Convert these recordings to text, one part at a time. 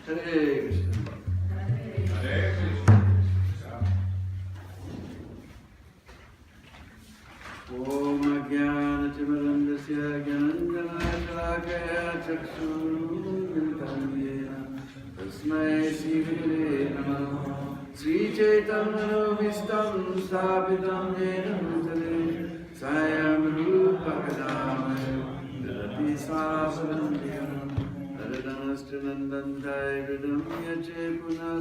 Hare Krishna. Hare Krishna. Om Ajnana-timirandasya Jnana-shalakaya Chakshurumilitam Yena Tasmai Sri-Gurave Namaha Sri Chaitanya-vistam Sthapitam Yena Bhutale Swayam Rupa-kadamaya Dati Svasadam Haradanastanandantai Gridam Yache Puna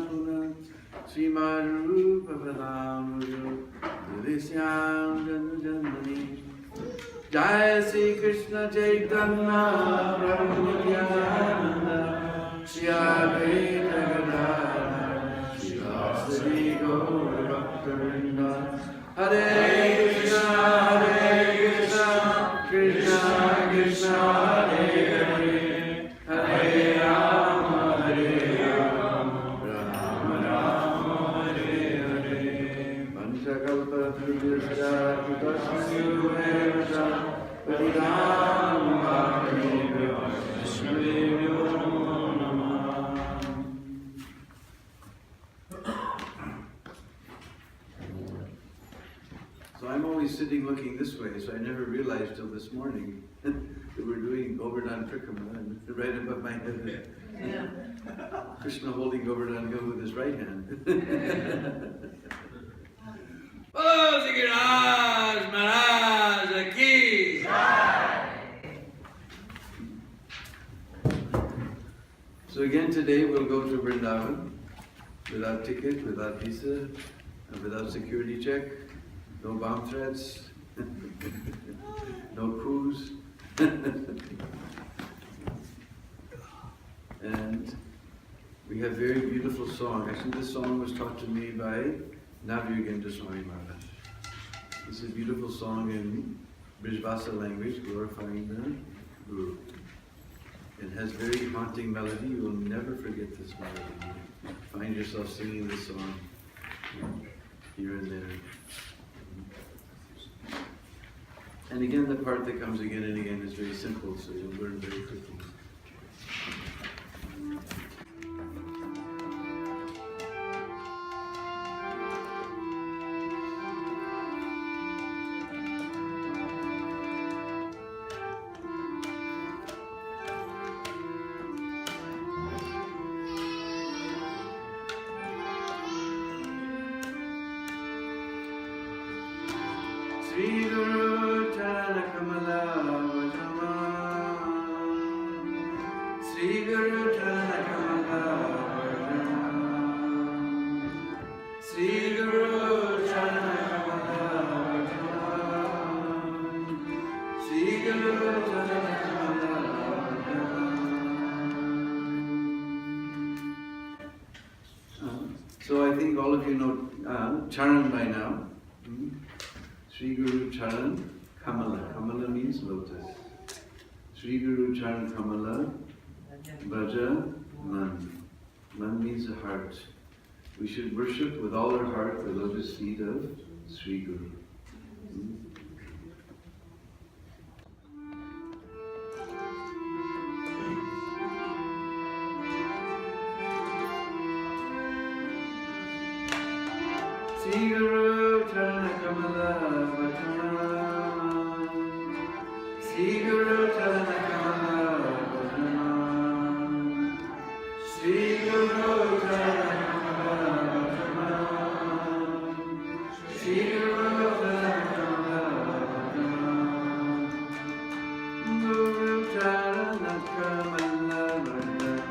Srimad Rupa-padam Dudhisyam Janmani Jai Sri Krishna Chaitanya Prabhu Nityananda Shri Advaita Gadadhara Shri Vasudeva Gaura Bhakta-vrinda Hare Krishna Krishna Krishna Hare Hare Hare Rama Hare Rama Rama Rama Hare Hare Panchakalpa-tarubhyascha Kritasya Paridhanam Bhakti-vedanta Vishnu-devyo Namaha. So I'm always sitting looking this way, so I never realized till this morning that we're doing Govardhan Trikrama, and right above my head is Krishna holding Govardhan Hill with his right hand. Oh, Sikiraj Maharaj Ki Jai! So again today we'll go to Vrindavan without ticket, without visa, and without security check, no bomb threats, no coups. And we have very beautiful song. Actually this song was taught to me by Navyugendra Swami Maharaj. This is a beautiful song in Brijvasa language, glorifying the Guru. It has very haunting melody. You will never forget this melody. You find yourself singing this song here and there. And again, the part that comes again and again is very simple, so you'll learn very quickly. Sri Guru Charana Kamala Vajama Sri Guru Charana Kamala Vajama Sri Guru Charana Kamala Vajama Sri Guru Charana Kamala Vajama. So I think all of you know Charan by now. Sri Guru Charan Kamala. Kamala means lotus. Sri Guru Charan Kamala Bhaja Man. Man means a heart. We should worship with all our heart the lotus feet of Sri Guru. Sri Guru Charana Kamala Bhajana Sri Guru Charana Kamala Bhajana Sri Guru Charana Kamala Bhajana Sri Guru Charana Kamala Bhajana Guru Charana Kamala Bhajana Bhajana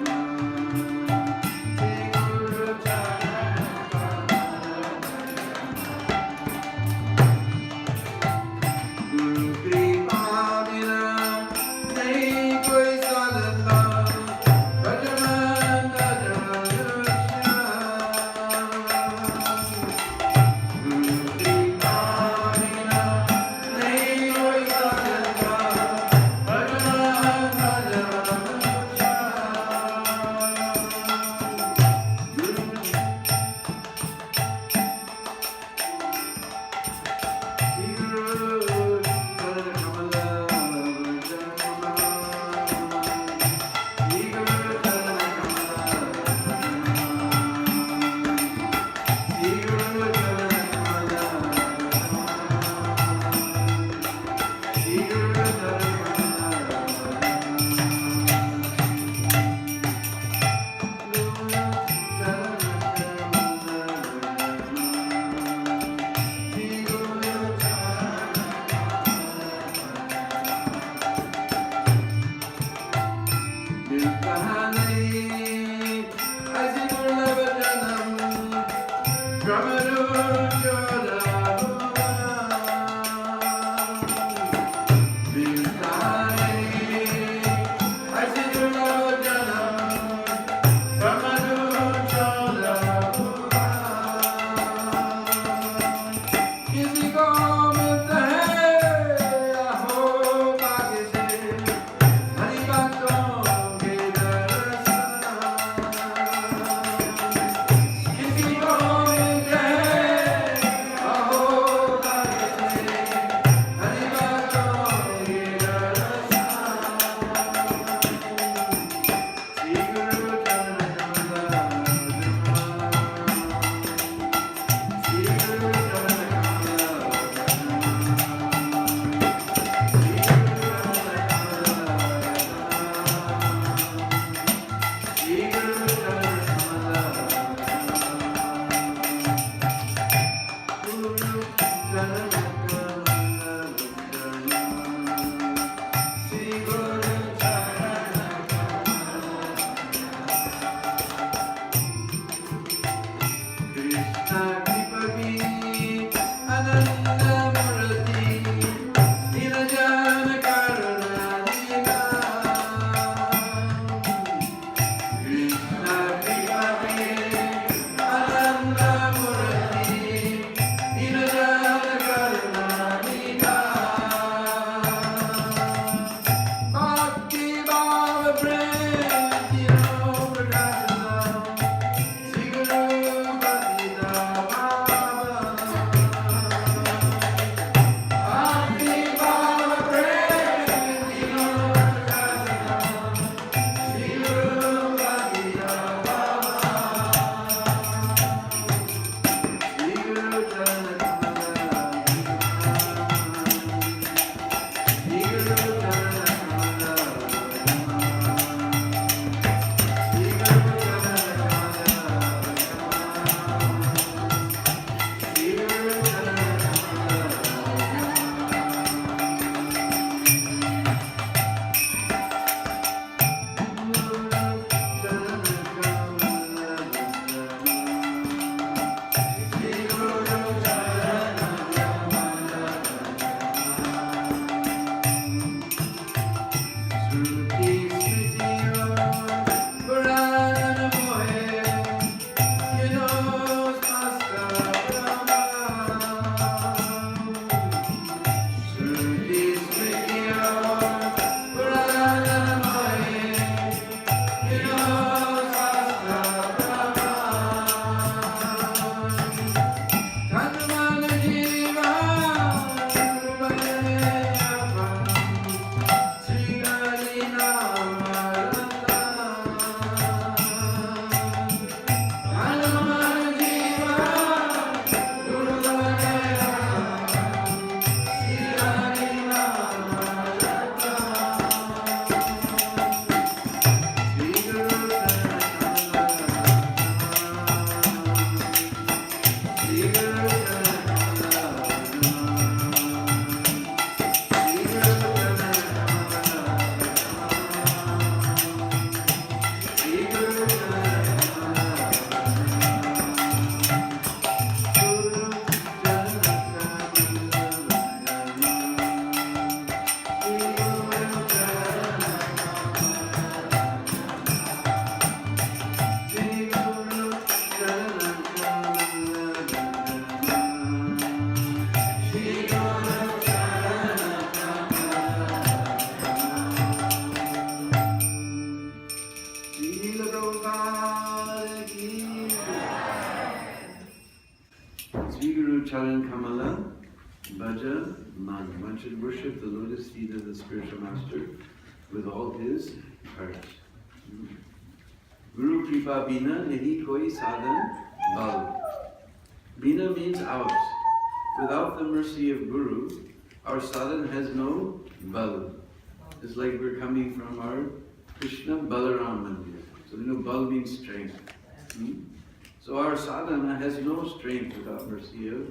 Charan Kamala, Bhaja, Man. One should worship the lotus feet of the spiritual master with all his heart. Guru Kripa Bina Nahi Koi Sadhan Bal. Bina means out. Without the mercy of Guru, our sadhan has no bal. It's like we're coming from our Krishna Balaram Mandir. So you know bal means strength. So our sadhana has no strength without mercy of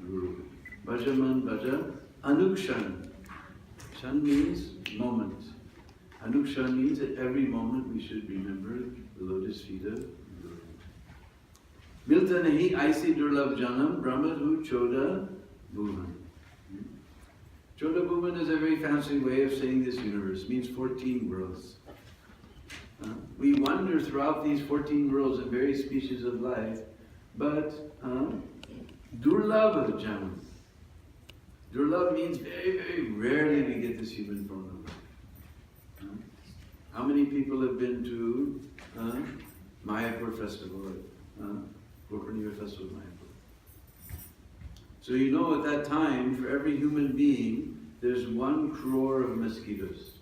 Guru. Bhajaman Bhaja Anukshan. Shan means moment. Anukshara means at every moment we should remember the lotus feet of Guru. Milta nahi aisi durlabh janam brahmadhu choda bhuvan. Choda bhuvan is a very fancy way of saying this universe. It means 14 worlds. We wander throughout these 14 worlds in various species of life, but durlabh janam. Durlabh means very, very rarely we get this human form of life. How many people have been to Mayapur Festival, Gopurnima Festival of Mayapur? So you know at that time, for every human being, there's 1 crore of mosquitoes.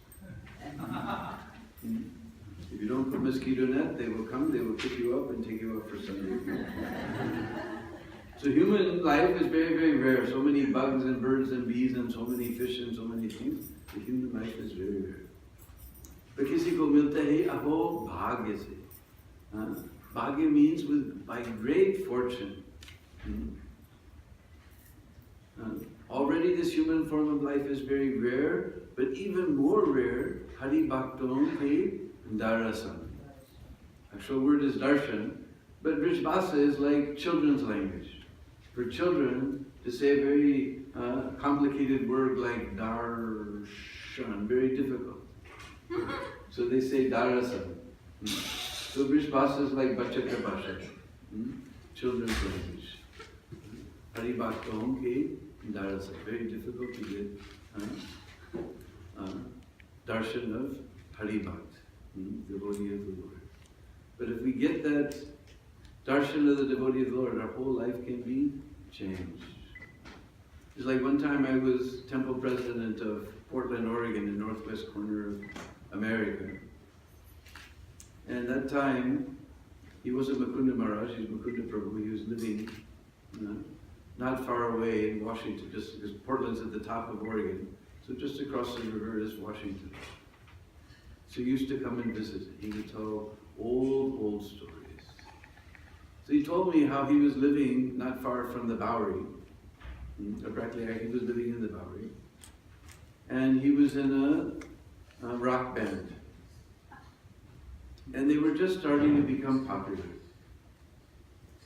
If you don't put mosquito net, they will come, they will pick you up and take you out for Sunday. So human life is very, very rare. So many bugs and birds and bees and so many fish and so many things. The human life is very rare. But kisi ko milta hai aho bhagya se. Bhagya means by great fortune. Already this human form of life is very rare, but even more rare, Hari Bhakton ke Darasan. Actual word is darshan, but Vrishbhasa is like children's language. For children, to say a very complicated word like darshan, very difficult. So they say darasan. So Vrishbhasa is like bachaka bhasha, children's language. Hari Bhakton ke Darasan, very difficult to get darshan of Hari Bhakt, devotee of the Lord. But if we get that darshan of the devotee of the Lord, our whole life can be changed. It's like one time I was temple president of Portland, Oregon, in northwest corner of America. And that time, he wasn't Mukunda Maharaj, he was Mukunda Prabhu. He was living not far away in Washington, just because Portland's at the top of Oregon. So just across the river is Washington. So he used to come and visit. He would tell old stories. So he told me how he was living not far from the Bowery. Practically, he was living in the Bowery. And he was in a rock band. And they were just starting to become popular.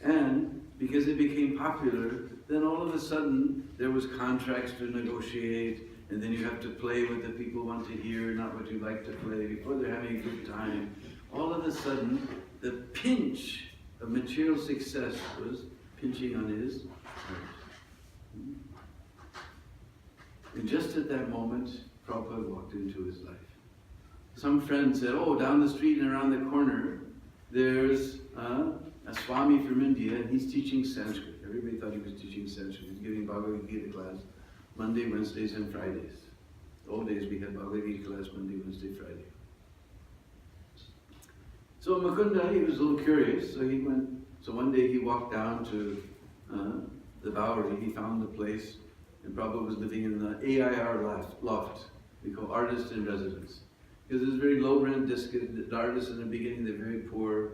And because they became popular, then all of a sudden there was contracts to negotiate, and then you have to play what the people want to hear, not what you like to play, before they're having a good time. All of a sudden, the pinch of material success was pinching on his heart. And just at that moment, Prabhupada walked into his life. Some friend said, oh, down the street and around the corner, there's a Swami from India, and he's teaching Sanskrit. Everybody thought he was teaching Sanskrit. He's giving Bhagavad Gita class Monday, Wednesdays, and Fridays. The old days we had Bhagavad Gita class Monday, Wednesday, Friday. So Mukunda, he was a little curious, so he went. So one day he walked down to the Bowery. He found the place, and Prabhupada was living in the AIR loft. We call artist in residence. Because it's very low rent. The artists in the beginning, they're very poor.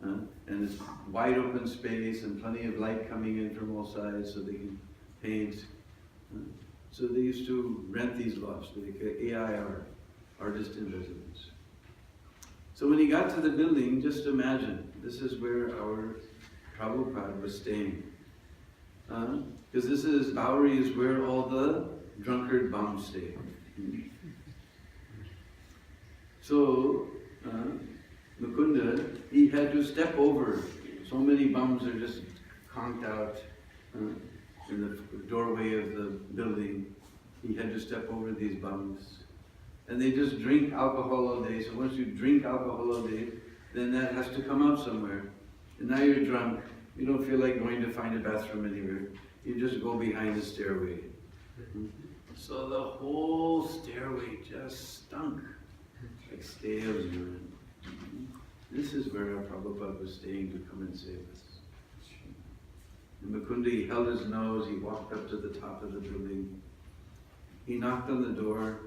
And it's wide open space and plenty of light coming in from all sides so they can paint. So they used to rent these lofts, like AIR, artist in residence. So when he got to the building, just imagine, this is where our Prabhupada was staying. Because this is, Bowery is where all the drunkard bums stay. So, Mukunda, he had to step over. So many bums are just conked out in the doorway of the building. He had to step over these bums. And they just drink alcohol all day. So once you drink alcohol all day, then that has to come out somewhere. And now you're drunk. You don't feel like going to find a bathroom anywhere. You just go behind the stairway. So the whole stairway just stunk like stale urine. This is where our Prabhupada was staying to come and save us. And Mukunda, he held his nose, he walked up to the top of the building. He knocked on the door,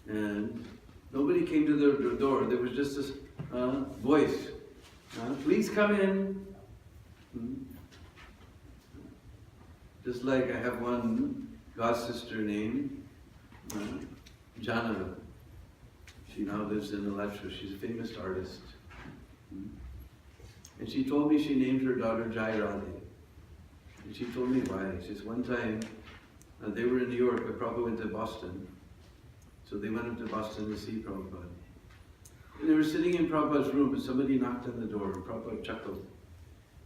and nobody came to the door. There was just this voice. Please come in. Just like I have one god sister named Janava. She now lives in Alachua. She's a famous artist. And she told me she named her daughter Jai Radhe. And she told me why. She says one time, they were in New York, but Prabhupada went to Boston. So they went up to Boston to see Prabhupada. And they were sitting in Prabhupada's room, and somebody knocked on the door, and Prabhupada chuckled.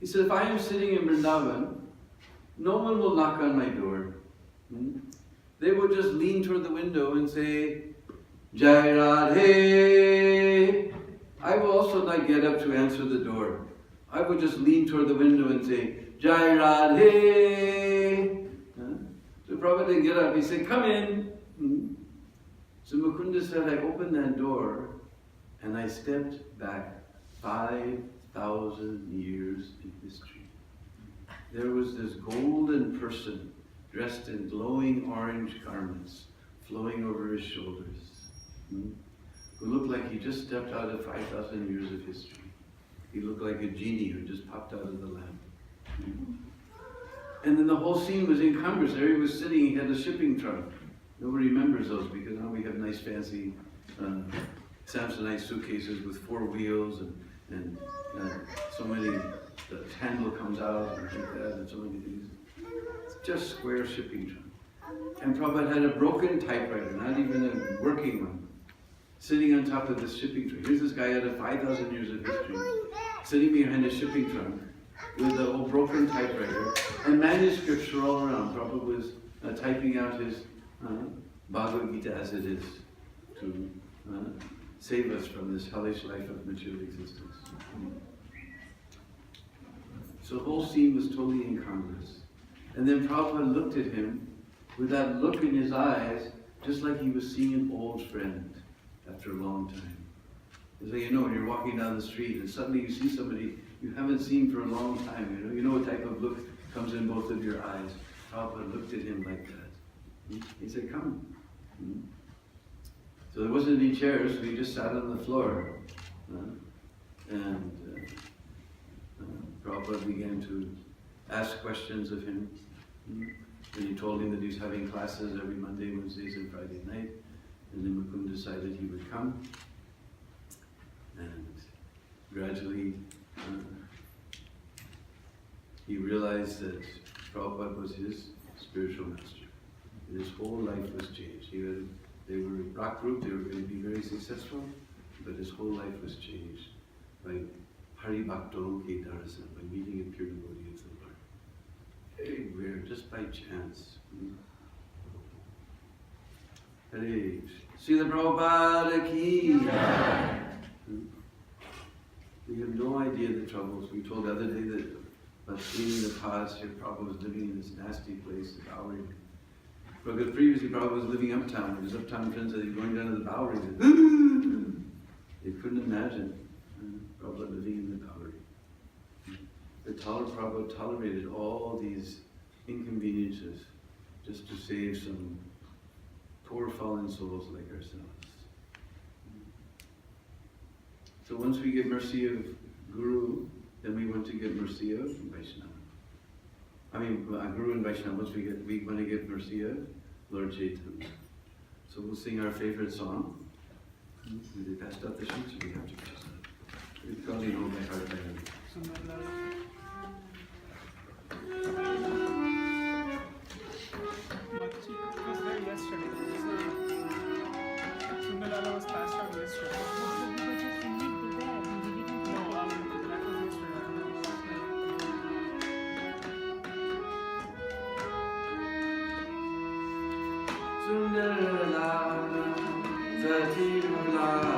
He said, if I am sitting in Vrindavan, no one will knock on my door. They will just lean toward the window and say, Jai Radhe. I will also not get up to answer the door. I would just lean toward the window and say, Jai Radhe. So Prabhupada didn't get up. He said, come in. So Mukunda said, I opened that door and I stepped back 5,000 years in history. There was this golden person dressed in glowing orange garments flowing over his shoulders, who looked like he just stepped out of 5,000 years of history. He looked like a genie who just popped out of the lamp. And then the whole scene was incongruous. There he was sitting, he had a shipping trunk. Nobody remembers those because now we have nice fancy Samsonite suitcases with 4 wheels and so many, the handle comes out and like that and so many things. It's just square shipping trunk. And Prabhupada had a broken typewriter, not even a working one, sitting on top of this shipping trunk. Here's this guy out of 5,000 years of history, sitting behind a shipping trunk with a old broken typewriter, and manuscripts were all around. Prabhupada was typing out his Bhagavad Gita as it is to save us from this hellish life of material existence. So the whole scene was totally incongruous. And then Prabhupada looked at him with that look in his eyes, just like he was seeing an old friend after a long time. It's like, when you're walking down the street and suddenly you see somebody you haven't seen for a long time, you know what type of look comes in both of your eyes. Prabhupada looked at him like that. He said, come. So there wasn't any chairs, so he just sat on the floor. And Prabhupada began to ask questions of him. And he told him that he was having classes every Monday, Wednesdays, and Friday night. And then Mukund decided he would come. And gradually, he realized that Prabhupada was his spiritual master. His whole life was changed. They were a rock group, they were going to be very successful, but his whole life was changed by Hari Bhakto Ke Darasan, by meeting a pure devotee of the Lord. Very rare, just by chance. Hare Srila Prabhupada Ki. We have no idea the troubles. We told the other day that about seeing in the past, here Prabhupada was living in this nasty place, the Bowery. Because previously Prabhupada was living uptown. His uptown friends said he was going down to the Bowery. They couldn't imagine Prabhupada living in the Bowery. Prabhupada tolerated all these inconveniences just to save some poor fallen souls like ourselves. So once we get mercy of Guru, then we want to get mercy of Vaishnava. Guru and Vaishnava, once we want to get mercy of Lord Chaitanya. So we'll sing our favorite song. They passed out the sheets, or we have to pass out? We probably know by heart by heart. Bhakti was there yesterday. Sundarlala was passed out yesterday. Sundarlala, Satirulala,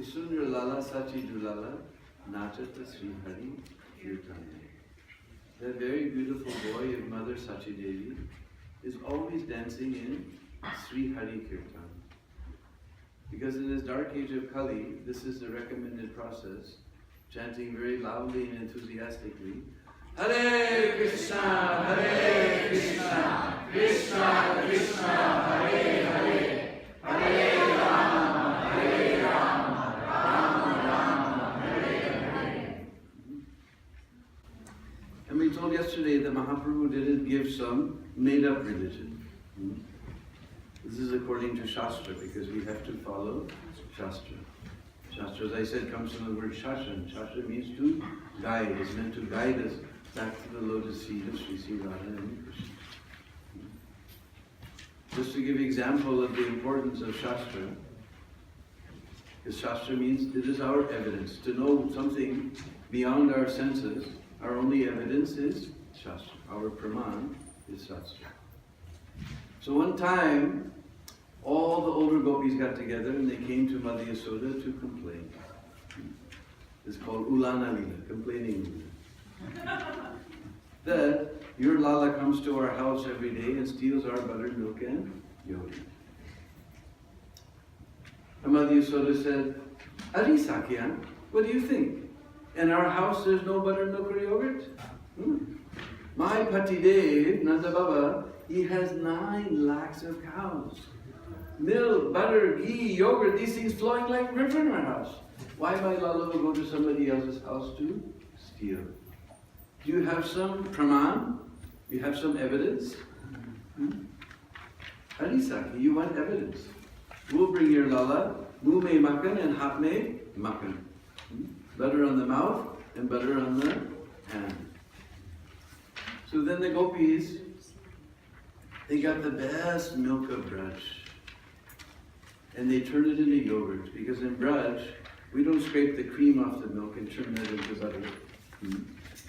Kisundra Lala Sachi Dulala Nachata Sri Hari Kirtana. That very beautiful boy of Mother Sachi Devi is always dancing in Sri Hari Kirtan. Because in this dark age of Kali, this is the recommended process, chanting very loudly and enthusiastically, Hare Krishna, Hare Krishna, Krishna Krishna, Hare Hare, Hare Rama, Hare Rama, Rama Rama, Hare Hare. And we told yesterday that Mahaprabhu didn't give some made-up religion. This is according to Shastra, because we have to follow Shastra. Shastra, as I said, comes from the word Shashan. Shastra means to guide. It's meant to guide us back to the lotus feet of Sri Sri Radha and Krishna. Just to give an example of the importance of Shastra, because Shastra means it is our evidence. To know something beyond our senses, our only evidence is Shastra. Our praman is Shastra. So one time, all the older gopis got together and they came to Mother Yasoda to complain. It's called Ulana Lila, complaining Lila. That your Lala comes to our house every day and steals our buttered milk and yogurt. And Mother Yasoda said, Ari Sakya, what do you think? In our house there's no buttered milk or yogurt? My Patidev, Nanda Baba, he has 9 lakhs of cows. Milk, butter, ghee, yogurt, these things flowing like river in our house. Why my Lala will go to somebody else's house to steal? Do you have some praman? You have some evidence? Harisaki, you want evidence. We'll bring your Lala, muh mein makan and hat mein makan. Butter on the mouth and butter on the hand. So then the gopis, they got the best milk of Braj. And they turn it into yogurt. Because in Braj, we don't scrape the cream off the milk and turn that into butter.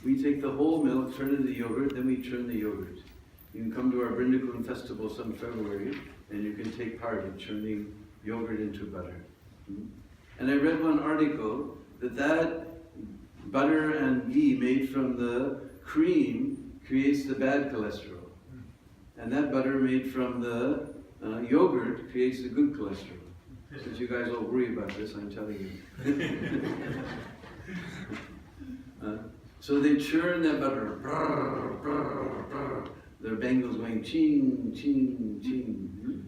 We take the whole milk, turn it into yogurt, then we churn the yogurt. You can come to our Brindakun festival some February, and you can take part in churning yogurt into butter. And I read one article that butter and ghee made from the cream creates the bad cholesterol. And that butter made from the yogurt creates the good cholesterol. Since you guys all worry about this, I'm telling you. So they churn that butter. Their bangles going ching, ching, ching.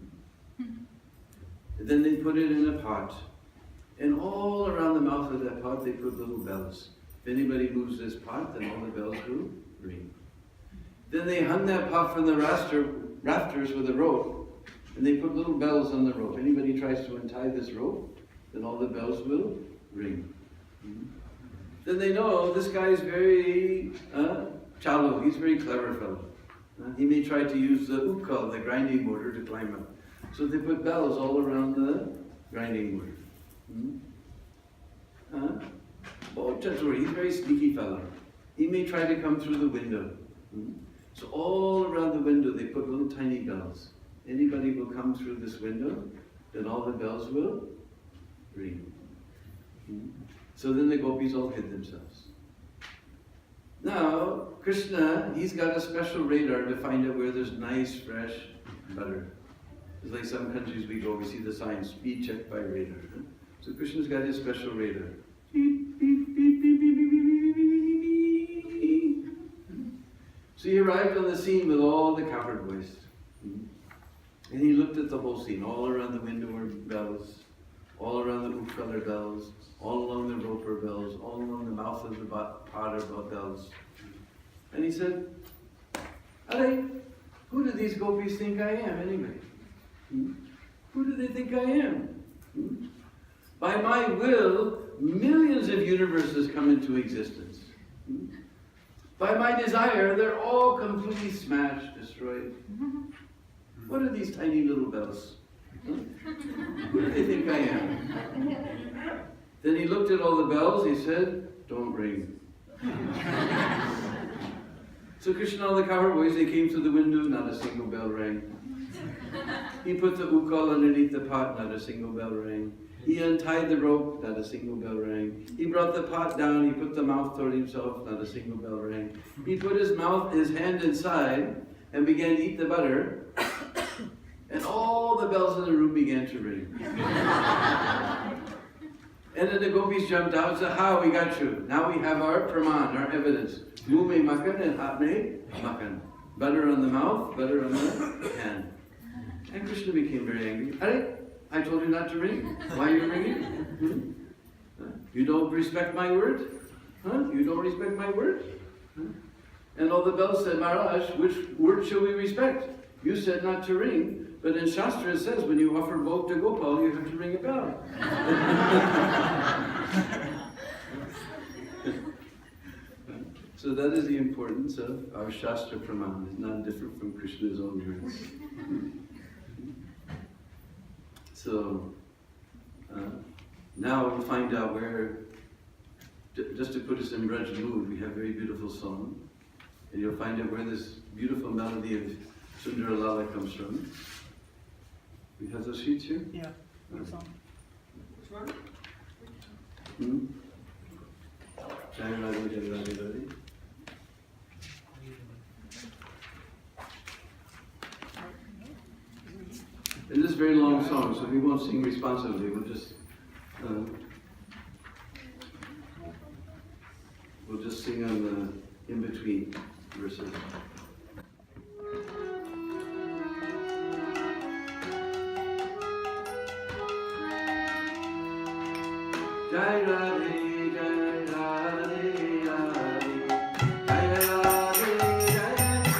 And then they put it in a pot. And all around the mouth of that pot, they put little bells. If anybody moves this pot, then all the bells will ring. Then they hung that pot from the rafters with a rope. And they put little bells on the rope. Anybody tries to untie this rope, then all the bells will ring. Then they know this guy is very chalu, he's a very clever fellow. He may try to use the ukkal, the grinding mortar, to climb up. So they put bells all around the grinding mortar. Oh, Chatur, he's a very sneaky fellow. He may try to come through the window. So all around the window they put little tiny bells. Anybody will come through this window, then all the bells will ring. So then the gopis all hid themselves. Now, Krishna, he's got a special radar to find out where there's nice, fresh butter. It's like some countries we go, we see the sign, speed check by radar. So Krishna's got his special radar. So he arrived on the scene with all the cowherd boys. And he looked at the whole scene. All around the window were bells. All around the Ukkalar bells. All along the roper bells. All along the mouth of the pot are bells. And he said, Are, who do these gopis think I am anyway? Who do they think I am? By my will, millions of universes come into existence. By my desire, they're all completely smashed, destroyed. What are these tiny little bells? Who do they think I am? Then he looked at all the bells, he said, don't ring. So Krishna and all the cowherd boys, they came through the window, not a single bell rang. He put the ukkal underneath the pot, not a single bell rang. He untied the rope, not a single bell rang. He brought the pot down, he put the mouth toward himself, not a single bell rang. He put his hand inside, and began to eat the butter, and all the bells in the room began to ring. And then the gopis jumped out and said, "Ha, we got you. Now we have our praman, our evidence. Muh mein makan and hat mein makan. Butter on the mouth, butter on the hand." And Krishna became very angry. "Arey, I told you not to ring. Why are you ringing? You don't respect my word? You don't respect my word?" And all the bells said, "Maharaj, which word shall we respect? You said not to ring, but in Shastra it says when you offer bhog to Gopal, you have to ring a bell." So that is the importance of our Shastra Praman. It's not different from Krishna's own words. So now we'll find out where, just to put us in Braj mood, we have a very beautiful song. And you'll find out where this beautiful melody of Sundara Lala comes from. We have those sheets here? Yeah. Good song. Which one? Jai Radhe, Jai Radhe, Radhe. And this is a very long song, so we won't sing responsively. We'll just sing on the in-between verses. Jai Radhe, Jai Radhe, Radhe. Jai Radhe, Jai Jai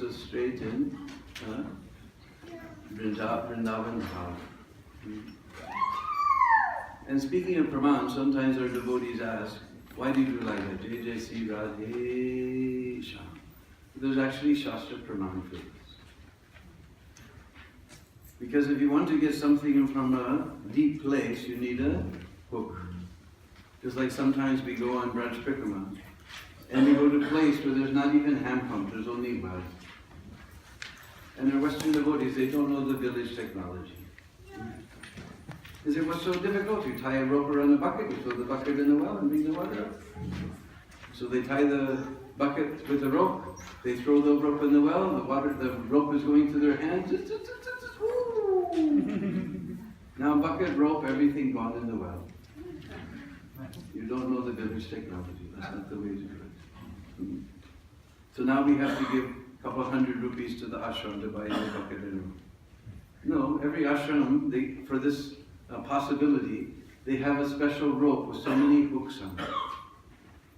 puts us straight in Vrindavan Bhav. And speaking of Praman, sometimes our devotees ask, why do you do like that? Jai Jai Sri Radhe Shyam. There's actually Shastra Praman for this. Because if you want to get something from a deep place, you need a hook. Just like sometimes we go on Braj Prikrama, and we go to a place where there's not even hand pump, there's only well. And our Western devotees, they don't know the village technology. They say, what's so difficult? You tie a rope around a bucket, you throw the bucket in the well and bring the water up. So they tie the bucket with a rope, they throw the rope in the well, the rope is going to their hands. Now bucket, rope, everything gone in the well. You don't know the village technology. That's not the way to do it. So now we have to give a couple hundred rupees to the ashram to buy a bucket and rope. No, every ashram, for this possibility, they have a special rope with so many hooks on it.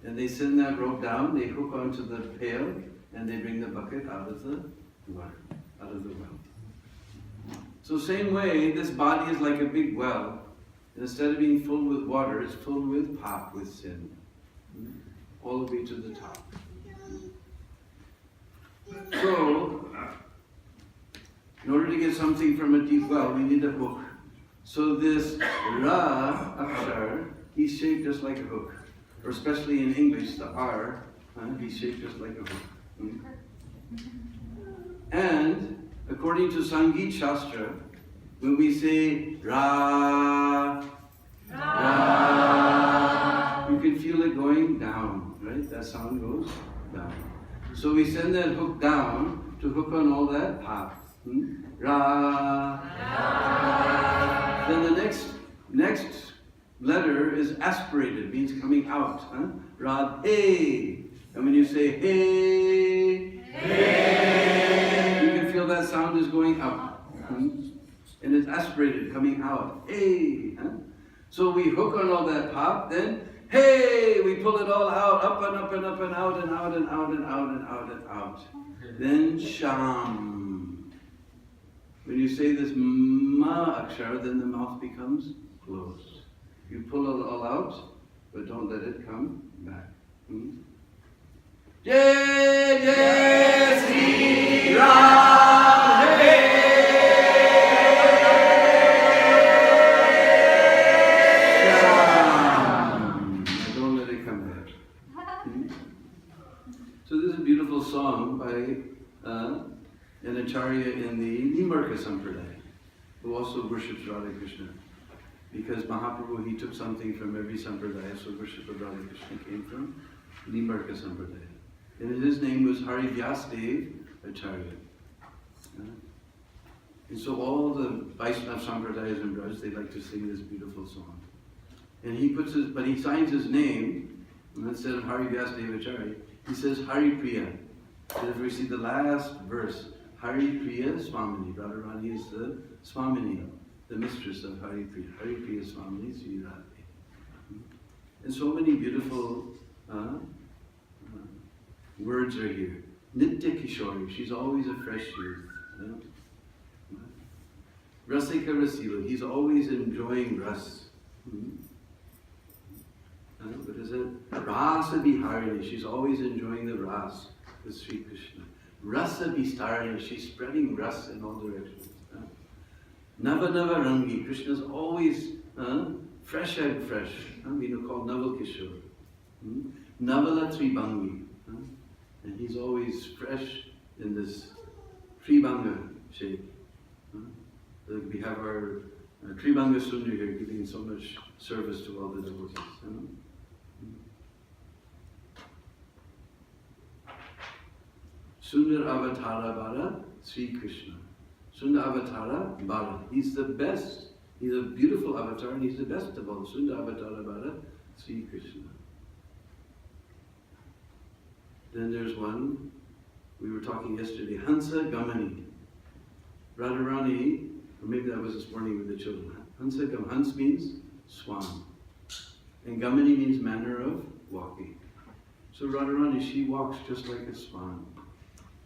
And they send that rope down, they hook onto the pail, and they bring the bucket out of the water, out of the well. So same way, this body is like a big well. And instead of being filled with water, it's filled with pop, with sin. All the way to the top. So, in order to get something from a deep well, we need a hook. So this Ra Akshar, he's shaped just like a hook. Or especially in English, the R, he's shaped just like a hook. And according to Sangeet Shastra, when we say Ra, Ra, you can feel it going down, right? That sound goes down. So we send that hook down to hook on all that pop. Ra. Ra. Then the next letter is aspirated, means coming out. Radhe. And when you say hey, hey, you can feel that sound is going up. And it's aspirated, coming out. Hey. So we hook on all that pop, then hey, we pull it all out, up and up and up and out and out and out and out and out and out. Then sham. When you say this ma akshar, then the mouth becomes closed. You pull it all out, but don't let it come back. Jai Jai Sri Radhe. Don't let it come back. So this is a beautiful song by an acharya in the Nimarka Sampradaya, who also worships Radha Krishna. Because Mahaprabhu, he took something from every sampradaya, so worship of Radha Krishna came from Nimarka Sampradaya. And his name was Hari Vyasdev Acharya. And so all the Vaishnava Sampradayas in Braj, they like to sing this beautiful song. And but he signs his name, and instead of Hari Vyasdev Acharya, he says Hari Priya. So if we see the last verse, Hari Priya Swamini, Radharani is the Swamini, the mistress of Hari Priya. Hari Priya Swamini Sri Radhe. And so many beautiful words are here. Nitya Kishori, she's always a fresh youth. Rasika Rasila, he's always enjoying ras. What is it? Rasa Biharini, she's always enjoying the ras with Sri Krishna. Rasa Bistarini, she's spreading ras in all directions. Nava Nava Rangi, Krishna's always fresh and fresh. We call Naval Kishore. Navala Tribangi. And he's always fresh in this Tribanga shape. We have our Tribanga Sundar here giving so much service to all the devotees. Sundar Avatara Bala, Sri Krishna. Sundar Avatara Bala. He's the best. He's a beautiful avatar and he's the best of all. Sundar Avatara Bala, Sri Krishna. Then there's one, we were talking yesterday, Hansa Gamani. Radharani, or maybe that was this morning with the children. Hansa Gamani. Hans means swan. And Gamani means manner of walking. So Radharani, she walks just like a swan.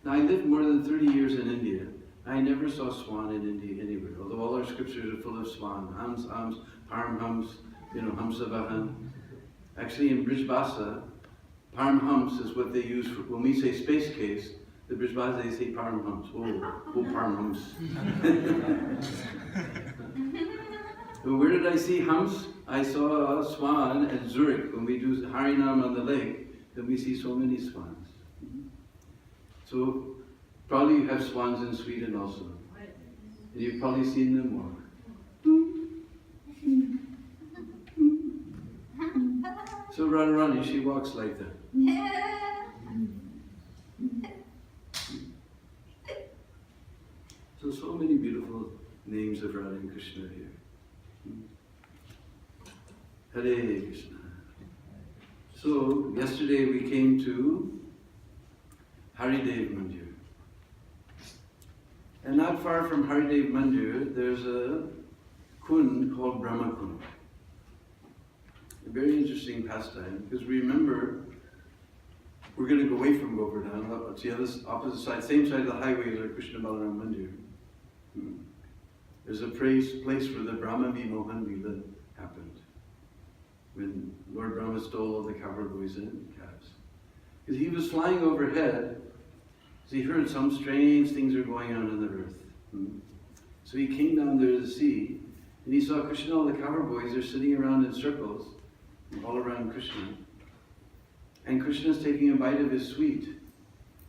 Now I lived more than 30 years in India. I never saw swan in India anywhere, although all our scriptures are full of swan. Hams, Paramhams, Hamsavahan. Actually in Brijbasa, Paramhams is what they use for, when we say space case, the Brijbasa they say Paramhams. Oh, Paramhams. But where did I see hams? I saw a swan at Zurich. When we do Harinam on the lake, then we see so many swans. So probably you have swans in Sweden also. And you've probably seen them walk. So Radharani, she walks like that. So many beautiful names of Radha and Krishna here. Hare Krishna. So yesterday we came to Haridev Mandir. And not far from Haridev Mandir, there's a kund called Brahma Kund. A very interesting pastime, because remember, we're going to go away from Govardhan, it's the other opposite side, same side of the highway as our Krishna Balaram Mandir. There's a place where the Brahma Vimohan Lila happened, when Lord Brahma stole all the cowherd boys and calves. Because he was flying overhead, so he heard some strange things are going on in the earth. So he came down there to see, and he saw Krishna, all the cowherd boys are sitting around in circles, all around Krishna. And Krishna's taking a bite of his sweet,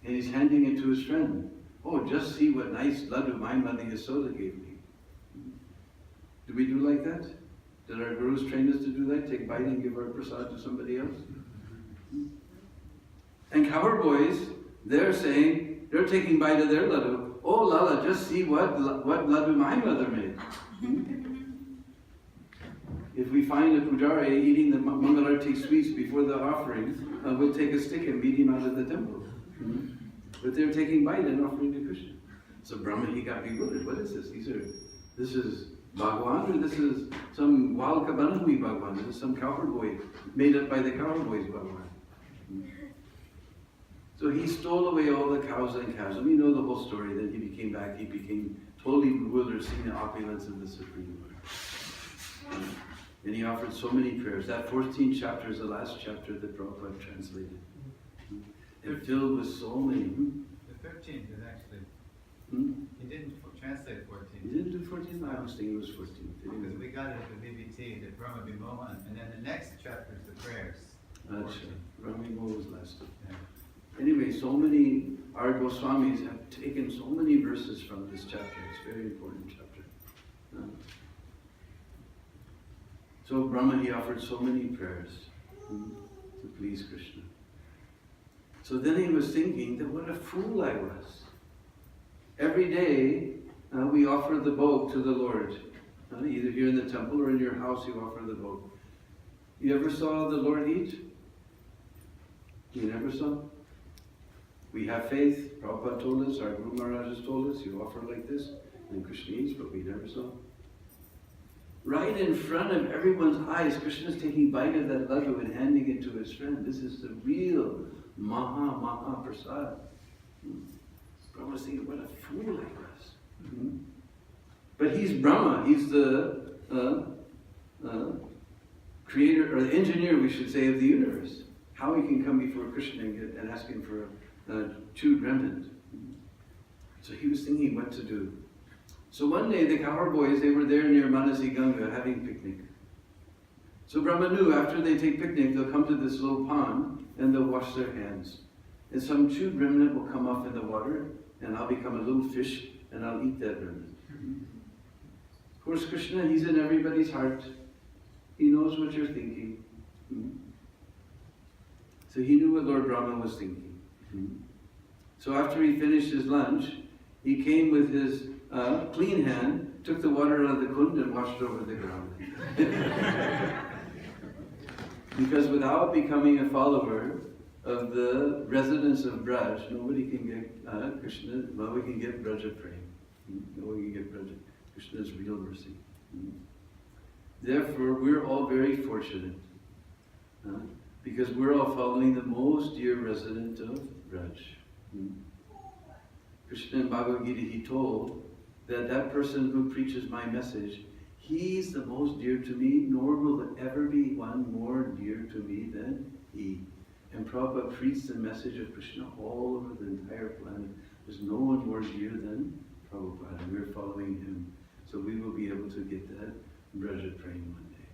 and he's handing it to his friend. Oh, just see what nice laddu my mother Yasoda gave me. Do we do like that? Did our gurus train us to do that? Take bite and give our prasad to somebody else? And cowherd boys, they're saying, they're taking bite of their laddu. Oh Lala, just see what laddu my mother made. If we find a pujari eating the Mangalarti sweets before the offering, we'll take a stick and beat him out of the temple. But they're taking bite and offering to Krishna. So Brahma, he got bewildered. What is this? This is Bhagwan, or this is some wild Kabanhui Bhagwan? This is some cowherd boy made up by the cowherd boys Bhagwan. So he stole away all the cows and calves. And we know the whole story. Then he became back. He became totally bewildered, seeing the opulence of the Supreme Lord. And he offered so many prayers. That 14th chapter is the last chapter that Prabhupada translated. And filled with so many. The 13th is actually, he didn't translate 14. He didn't do 14? I was thinking it was 14. Because we got it at the BBT, the Brahma Vimohan, and then the next chapter is the prayers. Brahma Vimohan was last. Yeah. Anyway, so many, our Goswamis have taken so many verses from this chapter. It's a very important chapter. So Brahma, he offered so many prayers to please Krishna. So then he was thinking that what a fool I was. Every day we offer the bhog to the Lord. Either here in the temple or in your house you offer the bhog. You ever saw the Lord eat? You never saw? We have faith. Prabhupada told us, our Guru Maharaj has told us, you offer like this, and Krishna eats, but we never saw. Right in front of everyone's eyes, Krishna is taking bite of that laddu and handing it to his friend. This is the real Maha Prasad. Brahma was thinking, what a fool I was. But he's Brahma. He's the creator, or the engineer, we should say, of the universe. How he can come before Krishna and ask him for a chewed remnant. So he was thinking what to do. So one day the cowherd boys, they were there near Manasi Ganga having picnic. So Brahma knew after they take picnic, they'll come to this little pond and they'll wash their hands. And some chewed remnant will come off in the water, and I'll become a little fish and I'll eat that remnant. Of course, Krishna, he's in everybody's heart. He knows what you're thinking. So he knew what Lord Brahma was thinking. So after he finished his lunch, he came with his clean hand, took the water out of the kund and washed over the ground. Because without becoming a follower of the residents of Braj, nobody can get Krishna, nobody can get Braja Prem. Nobody can get Braja, Krishna's real mercy. Therefore, we're all very fortunate. Because we're all following the most dear resident of Braj. Krishna in Bhagavad Gita, he told that person who preaches my message, he's the most dear to me, nor will there ever be one more dear to me than he. And Prabhupada preached the message of Krishna all over the entire planet. There's no one more dear than Prabhupada, and we're following him. So we will be able to get that Braja train one day.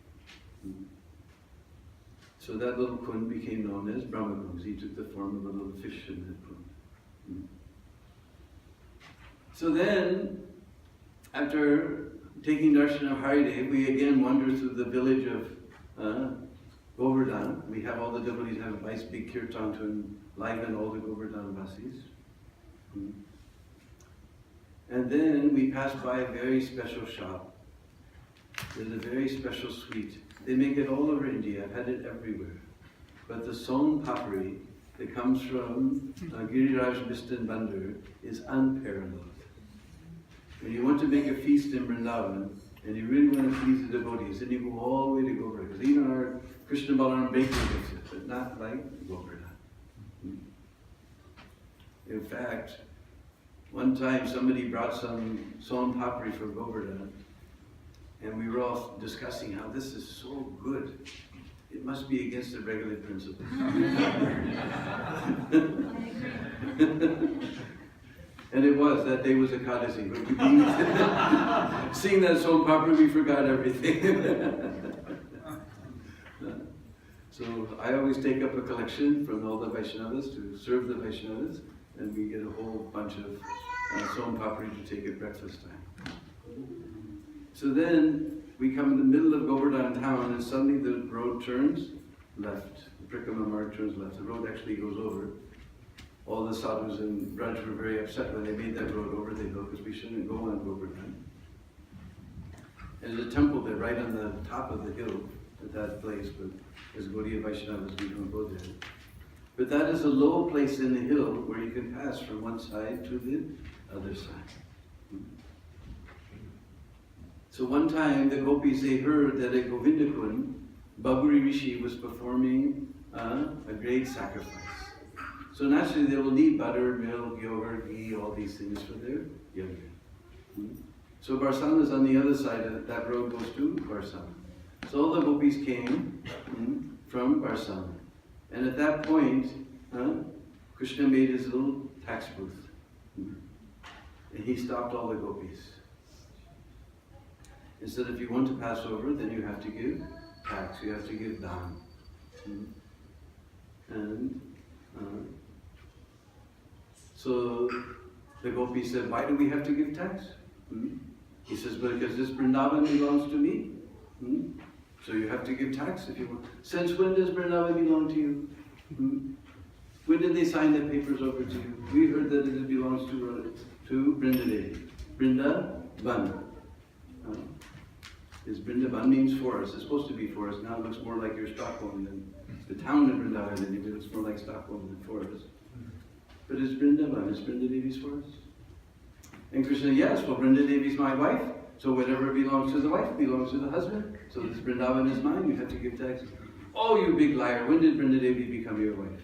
So that little kund became known as Brahma Kund. He took the form of a little fish in that kund. So then, after taking darshan of Haridev, we again wander through the village of Govardhan. We have all the devotees have a nice big kirtan to enliven all the Govardhan Vasis. And then we pass by a very special shop. There's a very special sweet. They make it all over India. I've had it everywhere. But the son papri that comes from Giriraj Mistan Bandhu is unparalleled. When you want to make a feast in Vrindavan, and you really want to please the devotees, then you go all the way to Govardhan. Because even our Krishna Balaram bakery makes it, but not like Govardhan. In fact, one time somebody brought some son papri from Govardhan, and we were all discussing how this is so good. It must be against the regular principles. And it was, that day was a Ekadasi. Seeing that son papri, we forgot everything. So I always take up a collection from all the Vaishnavas to serve the Vaishnavas, and we get a whole bunch of son papri to take at breakfast time. So then we come in the middle of Govardhan town, and suddenly the road turns left. The Prikrama marg turns left. The road actually goes over. All the sadhus in Braj were very upset when they made that road over the hill, because we shouldn't go on Govardhan. And there's a temple there right on the top of the hill at that place, but as Gaudiya Vaishnavas we don't go there. But that is a low place in the hill where you can pass from one side to the other side. So one time the gopis, they heard that at Govindakund, Bhaguri Rishi was performing a great sacrifice. So naturally they will need butter, milk, yogurt, ghee, all these things for their yajna. So Barsana is on the other side of that road goes to Barsana. So all the gopis came from Barsana. And at that point, Krishna made his little tax booth. And he stopped all the gopis. He said, if you want to pass over, then you have to give tax, you have to give dhan. And so the gopis said, why do we have to give tax? He says, because this Vrindavan belongs to me. So you have to give tax if you want. Since when does Vrindavan belong to you? When did they sign the papers over to you? We heard that it belongs to Vrindadevi. Vrindavan. Is Vrindavan means forest. It's supposed to be forest. Now it looks more like your Stockholm than the town of Vrindavan. It looks more like Stockholm than forest. But it's Vrindavan. It's Vrindadevi's forest. And Krishna, yes, well, Vrindadevi's my wife. So whatever belongs to the wife belongs to the husband. So this Vrindavan is mine. You have to give tax. Oh, you big liar. When did Vrindadevi become your wife?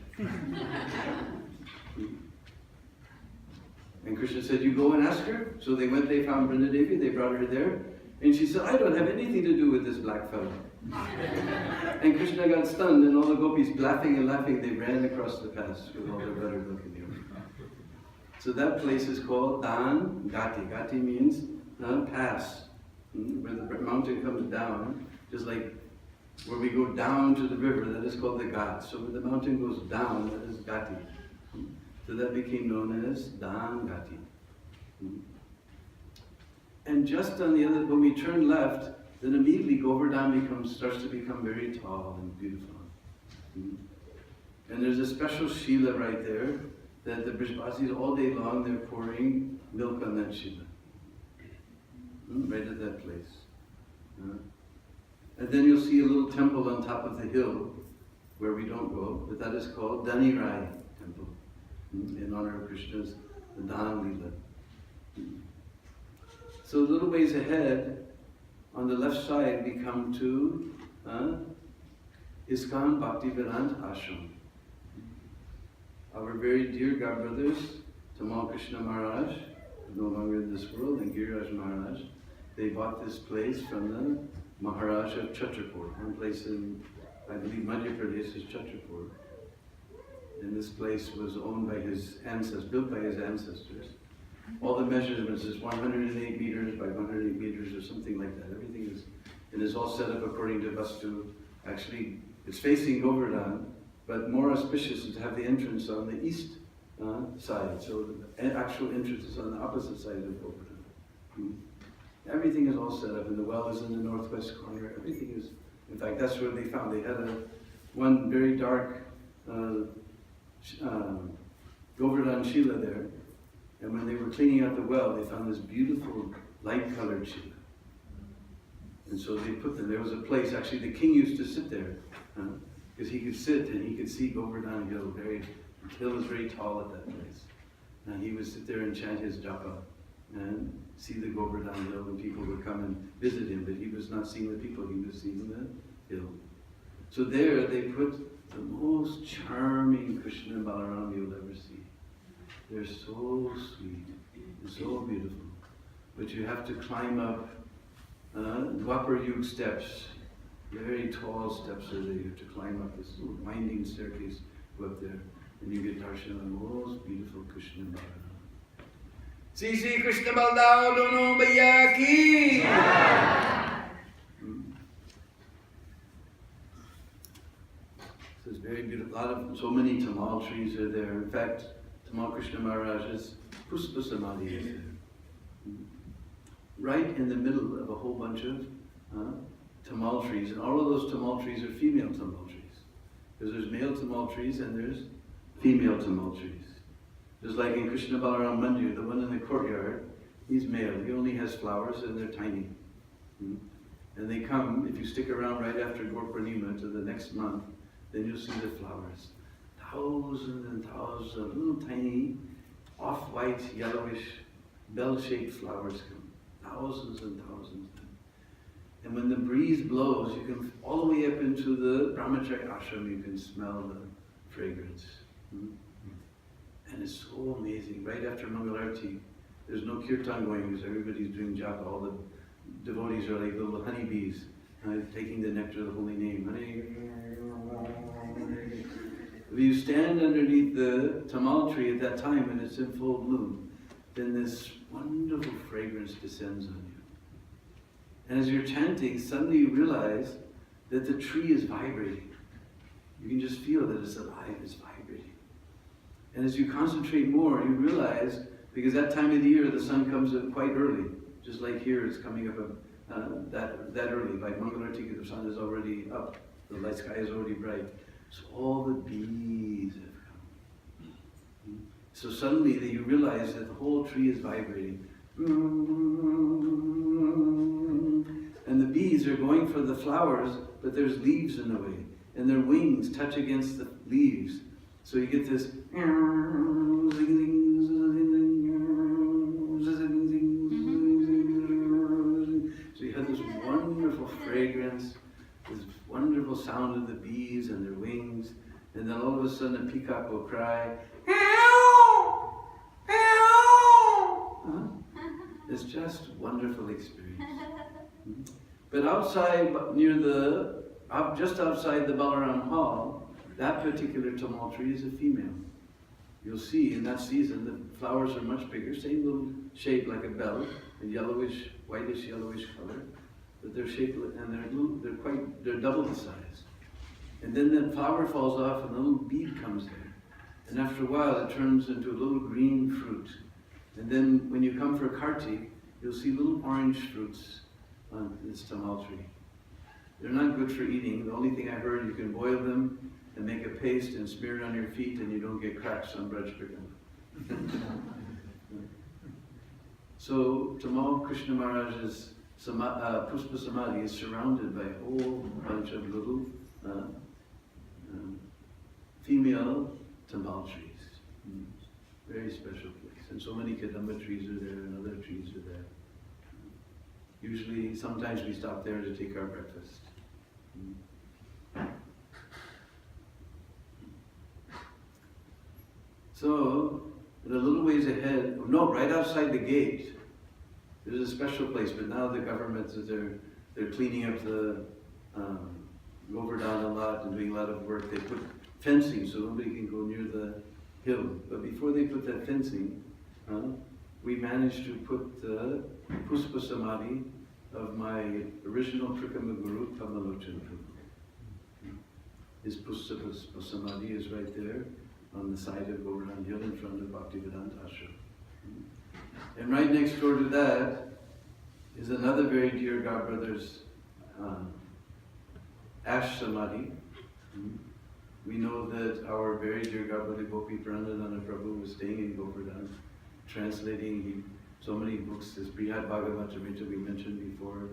And Krishna said, you go and ask her. So they went, they found Vrindadevi, they brought her there. And she said, I don't have anything to do with this black fellow. And Krishna got stunned, and all the gopis laughing and laughing, they ran across the pass with all their butter milk in the So that place is called Dan Gati. Gati means pass. Where the mountain comes down, just like where we go down to the river, that is called the Ghat. So when the mountain goes down, that is Gati. So that became known as Dan Gati. And just on the other, when we turn left, then immediately Govardhan starts to become very tall and beautiful. And there's a special Shila right there that the Brishbasis all day long they're pouring milk on that Shila. Right at that place. And then you'll see a little temple on top of the hill where we don't go, but that is called Dani Rai Temple in honor of Krishna's Dan Lila. So a little ways ahead, on the left side, we come to ISKCON Bhakti Vedanta Ashram. Our very dear godbrothers, Tamal Krishna Maharaj, no longer in this world, and Giriraj Maharaj, they bought this place from the Maharaj of Chhatrapur, one place in, I believe, Madhya Pradesh is Chhatrapur. And this place was owned by his ancestors, built by his ancestors. All the measurements is 108 meters by 108 meters or something like that. Everything is, and is all set up according to Vastu. Actually, it's facing Govardhan, but more auspicious is to have the entrance on the east side. So the actual entrance is on the opposite side of Govardhan. Everything is all set up, and the well is in the northwest corner. Everything is, in fact, that's where they found. They had one very dark Govardhan Shila there, and when they were cleaning out the well, they found this beautiful light-colored Shila. And so they put them, there was a place, actually the king used to sit there, because he could sit and he could see Govardhan Hill. The hill was very tall at that place. And he would sit there and chant his japa and see the Govardhan Hill, and people would come and visit him, but he was not seeing the people, he was seeing the hill. So there they put the most charming Krishna and Balaram you'll ever see. They're so sweet and so beautiful. But you have to climb up Dwapar Yug steps, very tall steps are there. You have to climb up this little winding staircase, go up there, and you get darshan of the most beautiful Krishna and Balaram. Sri Krishna Baldao Dono Bhaiya Ki! So it's very beautiful. So many tamal trees are there. In fact, Tamal Krishna Maharaj's Puspa Samadhi is there. Right in the middle of a whole bunch of tamal trees. And all of those tamal trees are female tamal trees. Because there's male tamal trees and there's female tamal trees. Just like in Krishna Balaram Mandir, the one in the courtyard, he's male. He only has flowers and they're tiny. And they come, if you stick around right after Gaur Purnima to the next month, then you'll see the flowers. Thousands and thousands of little tiny, off-white, yellowish, bell-shaped flowers come. Thousands and thousands. And when the breeze blows, you can, all the way up into the Brahmacharya ashram, you can smell the fragrance. And it's so amazing. Right after Mangalarti, there's no kirtan going because everybody's doing japa. All the devotees are like little honeybees, taking the nectar of the holy name. If you stand underneath the tamal tree at that time when it's in full bloom, then this wonderful fragrance descends on you. And as you're chanting, suddenly you realize that the tree is vibrating. You can just feel that it's alive, it's vibrating. And as you concentrate more, you realize, because that time of the year the sun comes up quite early, just like here it's coming up that early. By Mangalarti, the sun is already up, the light sky is already bright. So all the bees have come. So suddenly you realize that the whole tree is vibrating. And the bees are going for the flowers, but there's leaves in the way. And their wings touch against the leaves. So you get this. So you have this wonderful fragrance, this wonderful sound of the bees and their wings, and then all of a sudden a peacock will cry. It's just a wonderful experience. But outside, just outside the Balaram Hall, that particular tamal tree is a female. You'll see in that season the flowers are much bigger, same little shape like a bell, a yellowish, whitish yellowish color, but they're shaped and they're double the size. And then the flower falls off and a little bead comes there. And after a while it turns into a little green fruit. And then when you come for Kartik, you'll see little orange fruits on this tamal tree. They're not good for eating. The only thing I heard, you can boil them and make a paste and smear it on your feet and you don't get cracks on Braj So Tamal Krishna Maharaj's Puspa Samadhi is surrounded by a whole bunch of little female tamal trees. Very special place. And so many kadamba trees are there and other trees are there. Usually, sometimes we stop there to take our breakfast. So, And a little ways ahead, no, right outside the gate, there's a special place, but now the government, they're cleaning up the Govardhan a lot and doing a lot of work. They put fencing so nobody can go near the hill. But before they put that fencing, we managed to put the Puspa Samadhi of my original Trikama Guru, Kamalochan Prabhu. His Puspa Samadhi is right there on the side of Govardhan Hill in front of Bhaktivedanta Ashram. And right next door to that is another very dear godbrother's Ash Samadhi. We know that our very dear godbrother Gopi Pranadana Prabhu was staying in Govardhan, translating so many books, this Brihad Bhagavatamrita we mentioned before,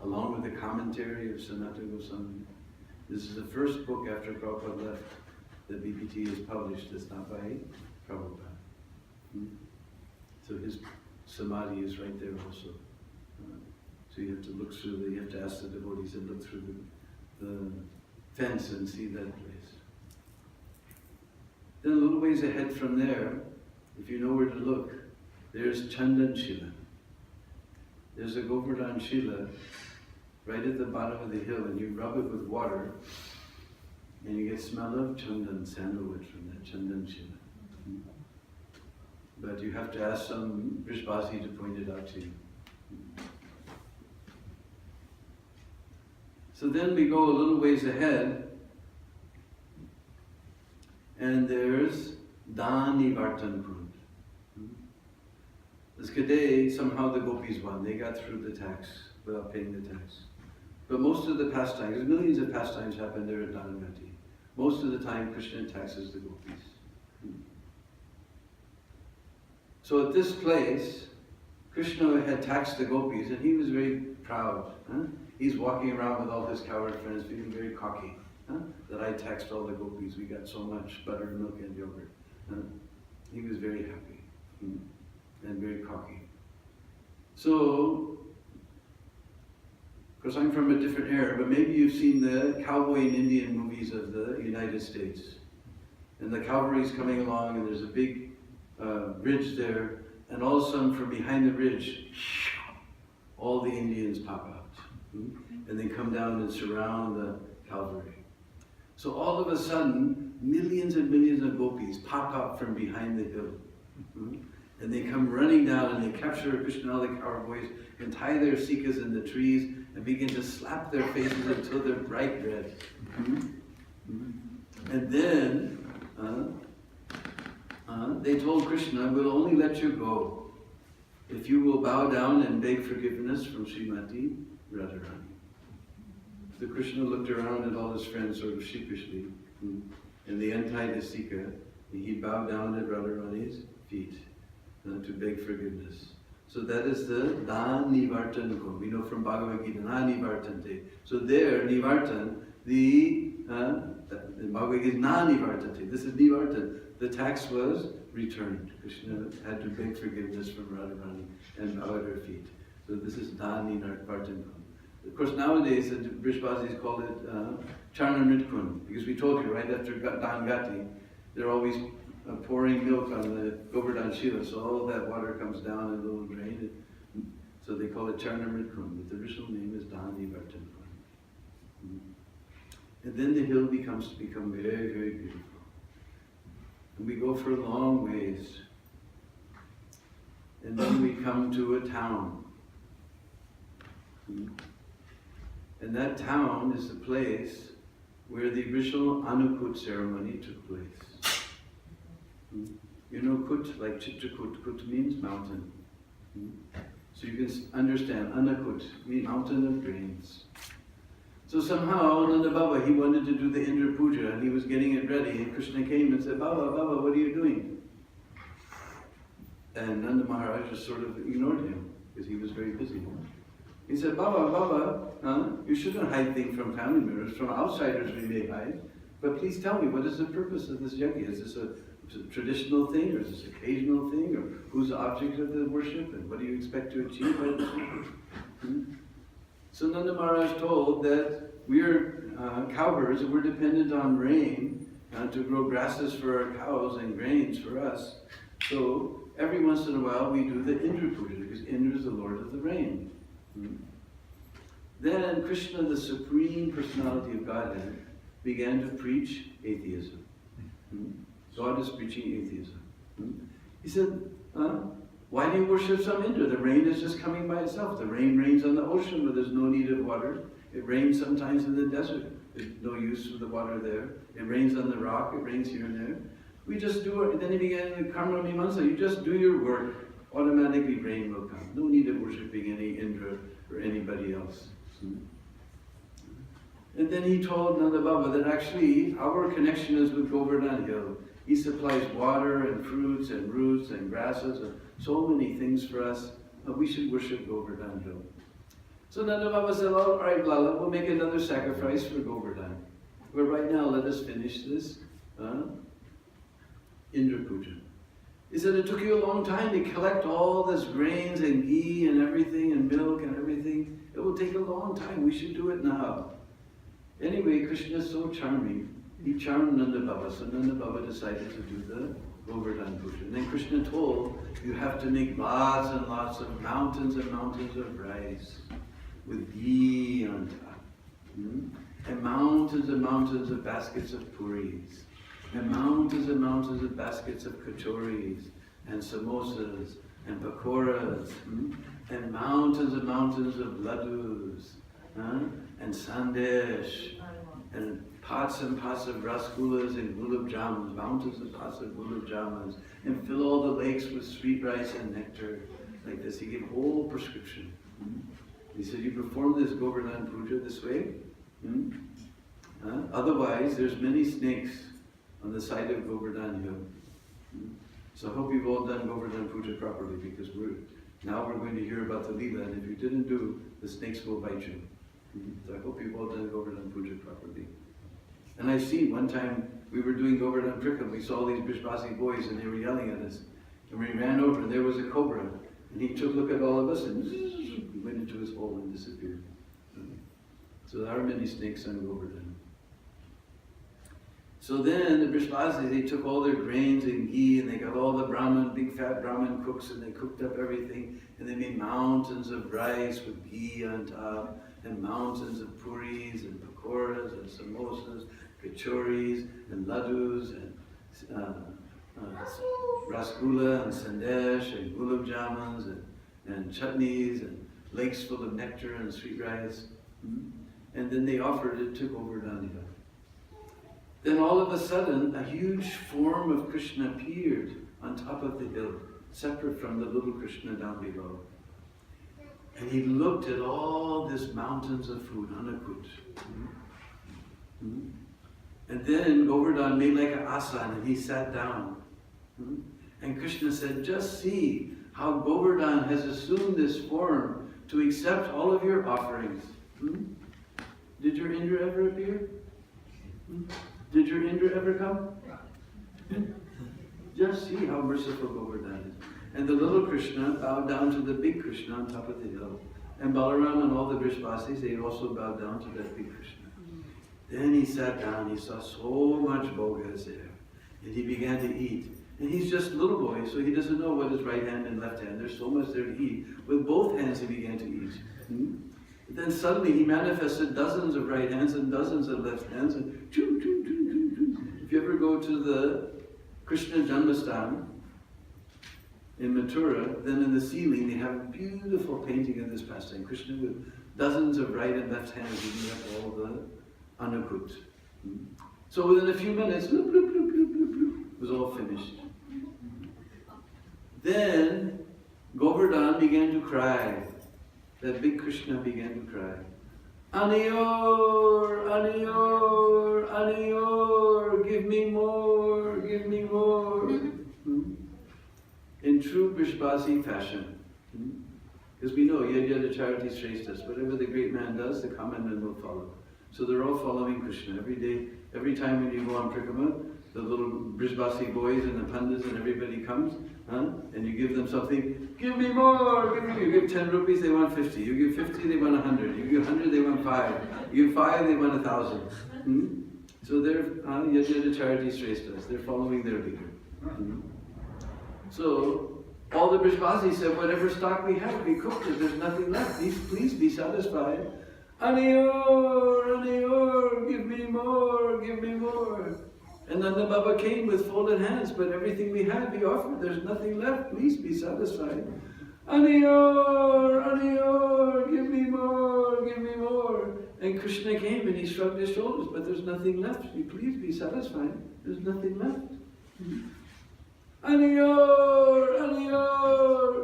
along with the commentary of Sanatana Goswami. This is the first book after Prabhupada left that BPT has published that's not by Prabhupada. So his Samadhi is right there also. So you have to look through, you have to ask the devotees and look through the fence and see that place. Then a little ways ahead from there, if you know where to look, there's Chandan Shila. There's a Govardhan Shila right at the bottom of the hill, and you rub it with water, and you get smell of Chandan, sandalwood from that Chandan Shila. But you have to ask some Vrishbasi to point it out to you. So then we go a little ways ahead, and there's Danivartan Kund. This Kadei, somehow the gopis won. They got through the tax without paying the tax. But most of the pastimes, millions of pastimes happen there at Dhanagati. Most of the time Krishna taxes the gopis. So at this place, Krishna had taxed the gopis and he was very proud. He's walking around with all his cowherd friends feeling very cocky. That I taxed all the gopis, we got so much butter, milk and yogurt. He was very happy and very cocky. So, of course I'm from a different era, but maybe you've seen the cowboy and Indian movies of the United States. And the cavalry's coming along and there's a big ridge there, and all of a sudden from behind the ridge, all the Indians pop out. And they come down and surround the cavalry. So all of a sudden, millions and millions of gopis pop up from behind the hill. And they come running down and they capture Krishna and all the cowboys and tie their sikas in the trees and begin to slap their faces until they're bright red. And then they told Krishna, we'll only let you go if you will bow down and beg forgiveness from Srimati Radharani. So Krishna looked around at all his friends sort of sheepishly, and they untied his sika, and he bowed down at Radharani's feet to beg forgiveness. So that is the Dan Nivartan Kund. We know from Bhagavad Gita, Na Nivartante. So there, Nivartan, the Bhagavad Gita is Na Nivartante. This is Nivartan. The tax was returned. Krishna had to beg forgiveness from Radharani and bow at her feet. So this is Dan Nivartan Kund. Of course, nowadays the Vrishbasis call it Charnamrit Kund, because we told you right after Dangati, they're always pouring milk on the Govardhan Shila, so all that water comes down in a little drain. So they call it Charnamrit Kund, but the original name is Danivartan Kund. And then the hill becomes to become very, very beautiful. And we go for a long ways. And then we come to a town. And that town is the place where the original Anukut ceremony took place. You know Kut, like Chitrakut. Kut means mountain. So you can understand, Anukut means mountain of grains. So somehow Nanda Baba, he wanted to do the Indra Puja and he was getting it ready, and Krishna came and said, Baba, Baba, what are you doing? And Nanda Maharaj just sort of ignored him because he was very busy. He said, Baba, Baba, you shouldn't hide things from family members. From outsiders we may hide. But please tell me, what is the purpose of this yajna? Is this a traditional thing, or is this an occasional thing? Or who's the object of the worship? And what do you expect to achieve by this worship? So Nanda Maharaj told that we're cowherds and we're dependent on rain to grow grasses for our cows and grains for us. So every once in a while we do the Indra Puja, because Indra is the Lord of the rain. Then Krishna, the Supreme Personality of Godhead, began to preach atheism. God is preaching atheism. He said, why do you worship some Indra? The rain is just coming by itself. The rain rains on the ocean where there's no need of water. It rains sometimes in the desert. There's no use for the water there. It rains on the rock. It rains here and there. We just do it. And then he began in Karma Mimamsa. You just do your work. Automatically rain will come. No need of worshipping any Indra or anybody else. And then he told Nanda Baba that actually our connection is with Govardhan Hill. He supplies water and fruits and roots and grasses and so many things for us. We should worship Govardhan Hill. So Nanda Baba said, all right, Lala, we'll make another sacrifice for Govardhan. But right now, let us finish this Indra Puja. He said, it took you a long time to collect all this grains and ghee and everything and milk and everything. It will take a long time. We should do it now. Anyway, Krishna is so charming. He charmed Nanda Baba, so Nanda Baba decided to do the Govardhan Puja. And then Krishna told, you have to make lots and lots of mountains and mountains of rice with ghee on top. And mountains of baskets of puris. And mountains of baskets of kachoris and samosas and pakoras. And mountains of ladus. And sandesh. And pots of rasgullas and gulab jamuns, mountains of pots of gulab jamuns, and fill all the lakes with sweet rice and nectar, like this. He gave a whole prescription. He said, you perform this Govardhan Puja this way, otherwise there's many snakes on the side of Govardhan Hill. So I hope you've all done Govardhan Puja properly, because now we're going to hear about the Leela, and if you didn't do, the snakes will bite you. So I hope you've all done Govardhan Puja properly. And I see one time we were doing Govardhan Prikam, we saw these Brishbasi boys and they were yelling at us. And we ran over and there was a cobra. And he took a look at all of us and went into his hole and disappeared. So there are many snakes on Govardhan. So then the Brishbasis, they took all their grains and ghee and they got all the Brahmin, big fat Brahmin cooks, and they cooked up everything. And they made mountains of rice with ghee on top, and mountains of puris and pakoras and samosas, kachoris and ladus and rasgulla and sandesh and gulab jamuns and chutneys and lakes full of nectar and sweet rice. And then they offered it to Govardhan Hill. Then all of a sudden, a huge form of Krishna appeared on top of the hill, separate from the little Krishna down below. And he looked at all these mountains of food, Anakut. And then Govardhan made like an asana and he sat down. And Krishna said, just see how Govardhan has assumed this form to accept all of your offerings. Did your Indra ever appear? Did your Indra ever come? Just see how merciful Govardhan is. And the little Krishna bowed down to the big Krishna on top of the hill. And Balaram and all the Vrishbasis, they also bowed down to that big Krishna. Then he sat down, he saw so much bhogas there. And he began to eat. And he's just a little boy, so he doesn't know what is right hand and left hand. There's so much there to eat. With both hands he began to eat. Then suddenly he manifested dozens of right hands and dozens of left hands. And choo, choo, choo, choo, choo. If you ever go to the Krishna Janmastham in Mathura, then in the ceiling they have a beautiful painting of this pastime. Krishna with dozens of right and left hands eating up all the anakut. So within a few minutes, bloop, bloop, bloop, bloop, bloop, bloop, it was all finished. Then Govardhan began to cry. That big Krishna began to cry. Aniyor, Aniyor, Aniyor, give me more, give me more. In true Vrishbasi fashion. Because we know, Yad Yad Acharati Shreshtas, whatever the great man does, the common man will follow. So they're all following Krishna. Every day, every time when you go on Prikama, the little Vrishbasi boys and the pandits and everybody comes, and you give them something, give me more, give me. You give 10 rupees, they want 50. You give 50, they want 100. You give 100, they want 5. You give 5, they want 1,000. So they're Yad Yad Acharati Shreshtas. They're following their leader. So all the Brishbasis said, whatever stock we have, we cooked it. There's nothing left. Please be satisfied. Aniyor, Aniyor, give me more, give me more. And then the Baba came with folded hands, but everything we had, we offered. There's nothing left. Please be satisfied. Aniyor, Aniyor, give me more, give me more. And Krishna came and he shrugged his shoulders, but there's nothing left. Please be satisfied. There's nothing left. Aniyor, Aniyor.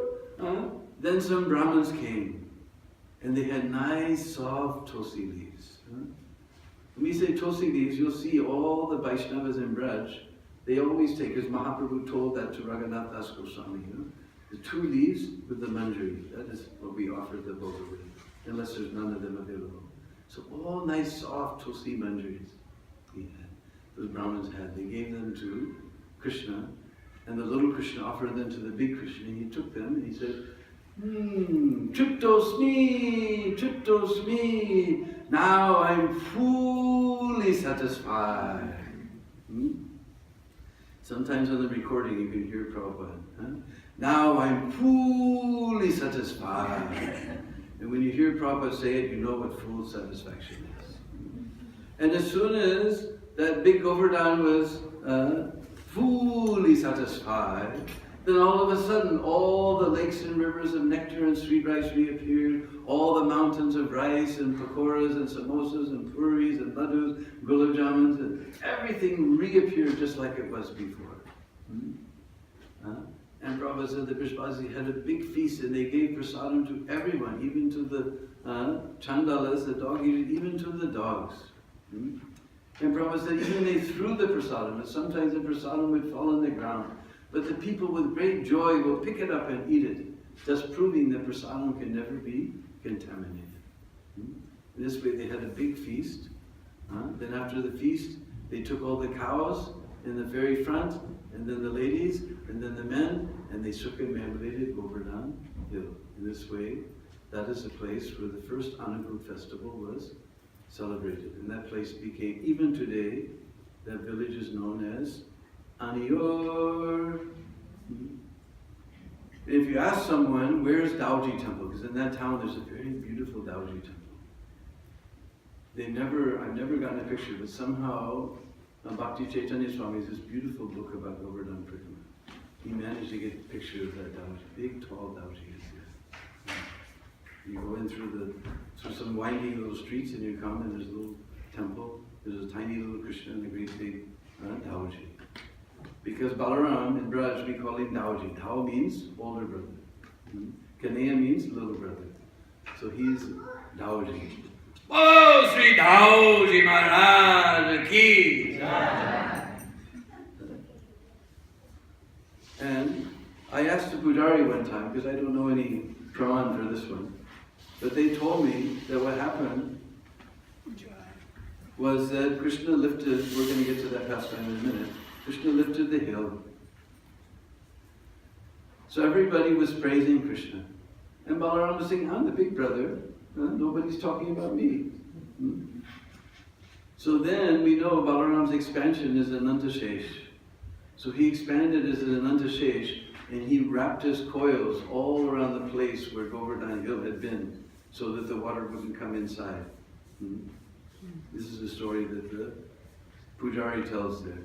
Then some Brahmins came and they had nice soft tulsi leaves. When we say tulsi leaves, you'll see all the Vaishnavas in Braj, they always take, as Mahaprabhu told that to Raghunath Das Goswami, the 2 leaves with the manjari. That is what we offer the Bhoga with, unless there's none of them available. So all nice soft tulsi manjaris those Brahmins had. They gave them to Krishna, and the little Krishna offered them to the big Krishna, and he took them and he said, Triptosmi, Triptosmi, now I'm fully satisfied. Sometimes on the recording you can hear Prabhupada. Now I'm fully satisfied. And when you hear Prabhupada say it, you know what full satisfaction is. And as soon as that big Govardhan was fully satisfied, then all of a sudden all the lakes and rivers of nectar and sweet rice reappeared, all the mountains of rice and pakoras and samosas and puris and laddus, gulab jamuns, and everything reappeared just like it was before. And Prabhupada said the Brishbasi had a big feast and they gave prasadam to everyone, even to the chandalas, the dog eaters, even to the dogs. And Prabhupada said even they threw the prasadam, but sometimes the prasadam would fall on the ground. But the people with great joy will pick it up and eat it, thus proving that prasadam can never be contaminated. In this way they had a big feast. Then after the feast, they took all the cows in the very front, and then the ladies, and then the men, and they circumambulated Govardhan Hill. In this way, that is the place where the first Annakut festival was celebrated. And that place became, even today, that village is known as Aniyor. If you ask someone, where's Dauji Temple? Because in that town there's a very beautiful Dauji Temple. I've never gotten a picture, but somehow Bhakti Chaitanya Swami has this beautiful book about Govardhan Prikrama. He managed to get a picture of that Dauji, big tall Dauji is there. You go in through some winding little streets and you come and there's a little temple. There's a tiny little Krishna and a great big Dauji. Because Balaram in Braj, we call him Dauji. Dao means older brother. Kanaya means little brother. So he's Dauji. Oh, Sri Dauji Maharaj ki Jai. And I asked the Pujari one time, because I don't know any praman for this one, but they told me that what happened was that Krishna lifted, we're going to get to that pastime in a minute, Krishna lifted the hill. So everybody was praising Krishna. And Balaram was saying, I'm the big brother. Nobody's talking about me. So then we know Balaram's expansion is Anantashesh. So he expanded as an Anantashesh and he wrapped his coils all around the place where Govardhan Hill had been so that the water wouldn't come inside. This is the story that the Pujari tells there.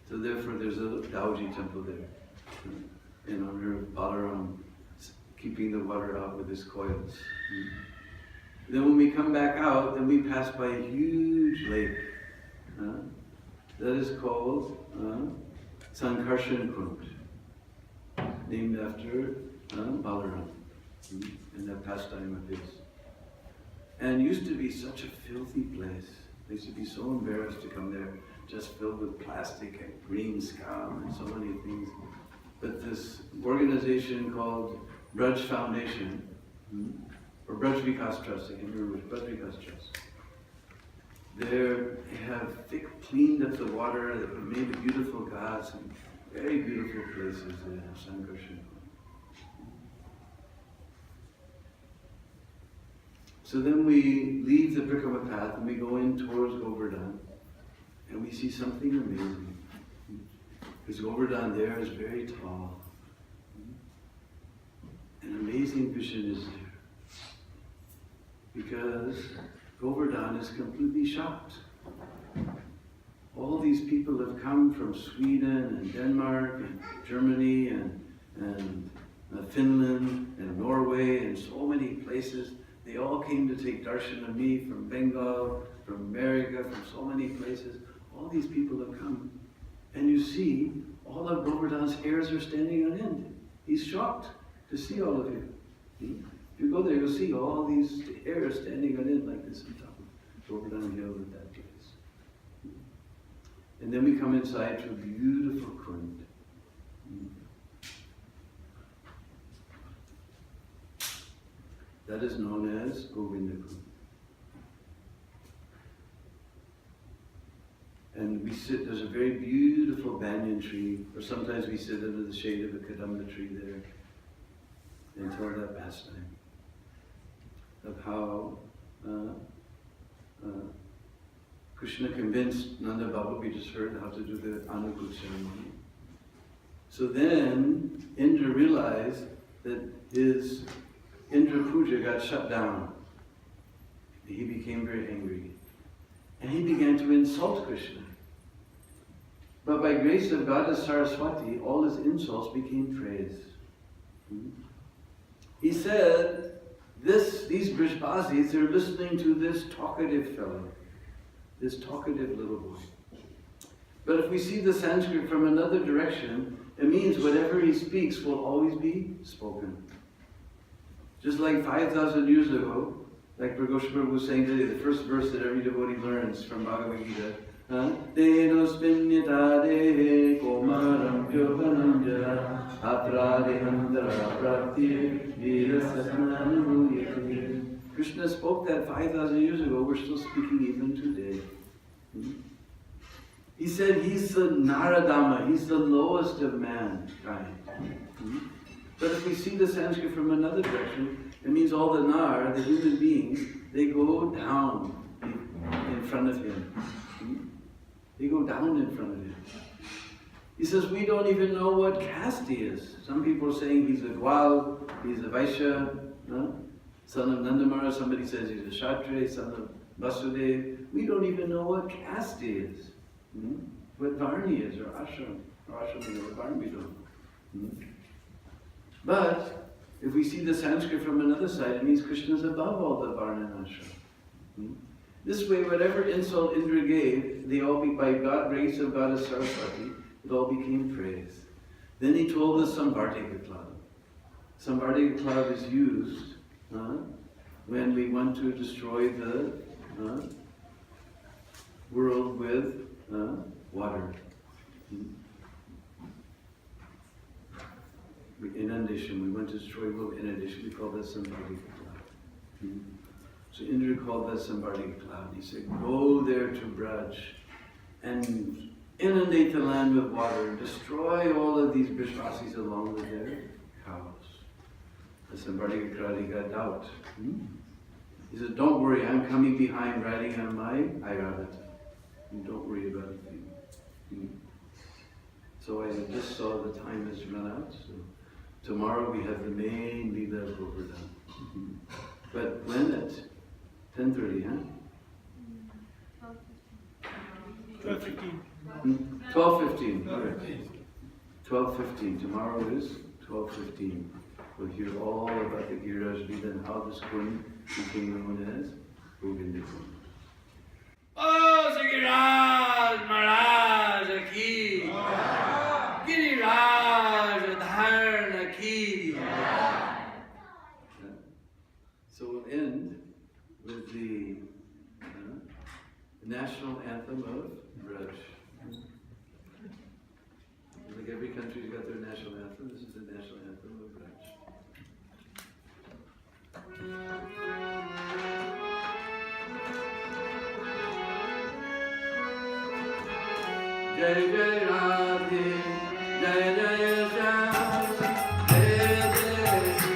So therefore there's a Dauji temple there in honor of Balaram keeping the water out with his coils. Then when we come back out, then we pass by a huge lake. That is called Sankarshan Kund, named after Balaram, and that pastime of his. And it used to be such a filthy place. They used to be so embarrassed to come there, just filled with plastic and green scum and so many things. But this organization called Braj Foundation, or Braj Vikas Trust, I can't remember which, Braj Vikas Trust. They have cleaned up the water, they've made beautiful ghats and very beautiful places in Sankarshan. So then we leave the Prikrama path and we go in towards Govardhan and we see something amazing. Because Govardhan there is very tall. An amazing vision is there. Because Govardhan is completely shocked. All these people have come from Sweden and Denmark and Germany and Finland and Norway and so many places. They all came to take darshan of me from Bengal, from America, from so many places. All these people have come. And you see, all of Govardhan's heirs are standing on end. He's shocked to see all of you. If you go there, you'll see all these heirs standing on end like this on top of Govardhan Hill at that place. And then we come inside to a beautiful kund. That is known as Govinda Kund. And we sit, there's a very beautiful banyan tree, or sometimes we sit under the shade of a kadamba tree there and tell that pastime of how Krishna convinced Nanda Baba, we just heard how to do the Anukut ceremony. So then Indra realized that his Indra Puja got shut down. He became very angry. And he began to insult Krishna. But by grace of Goddess Saraswati, all his insults became praise. He said, these Brishbasis, they're listening to this talkative fellow, this talkative little boy. But if we see the Sanskrit from another direction, it means whatever he speaks will always be spoken. Just like 5,000 years ago, like Prabhu was saying today, the first verse that every devotee learns from Bhagavad Gita, Deena spinyata dehe komaram yoganam jara apradihantara prapti virasatmanamuyate. Krishna spoke that 5,000 years ago. We're still speaking even today. He said he's the Naradama, he's the lowest of mankind. But if we see the Sanskrit from another direction, it means all the Nar, the human beings, they go down in front of him. They go down in front of him. He says, we don't even know what caste he is. Some people are saying he's a Gwal, he's a Vaishya, son of Nandamara. Somebody says he's a Kshatriya, son of Vasudev. We don't even know what caste he is. What Varni is, or Ashram, or Varni, we don't know. But if we see the Sanskrit from another side, it means Krishna is above all the Varna and Ashram. This way, whatever insult Indra gave, they all by grace of Goddess Saraswati, it all became praise. Then he told us Samvartika cloud. Samvartika cloud is used when we want to destroy the world with water. Inundation, we want to destroy the world with inundation, we call that Samvartika cloud. So Indra called that Samvartika cloud. He said, go there to Braj and inundate the land with water, destroy all of these Brishvasis along with their cows. The Samvartika cloud, he got doubt. He said, don't worry, I'm coming behind riding on my Airavata. Don't worry about a thing. So I just saw the time has run out. So tomorrow we have the main Leela of Govardhan. But when at 10:30, huh? 12:15. 12:15. All right. 12:15. Tomorrow is 12:15. We'll hear all about the Giriraj Leela and how this kund became known as Govinda Kund. Oh, Giriraj Maharaj ki! Giriraj Dharna ki! So we'll end with the national anthem of Braj. Like every country's got their national anthem. This is the national anthem of Braj. Jai Jai Radhe, Jai Jai Shyam, Jai Jai Sri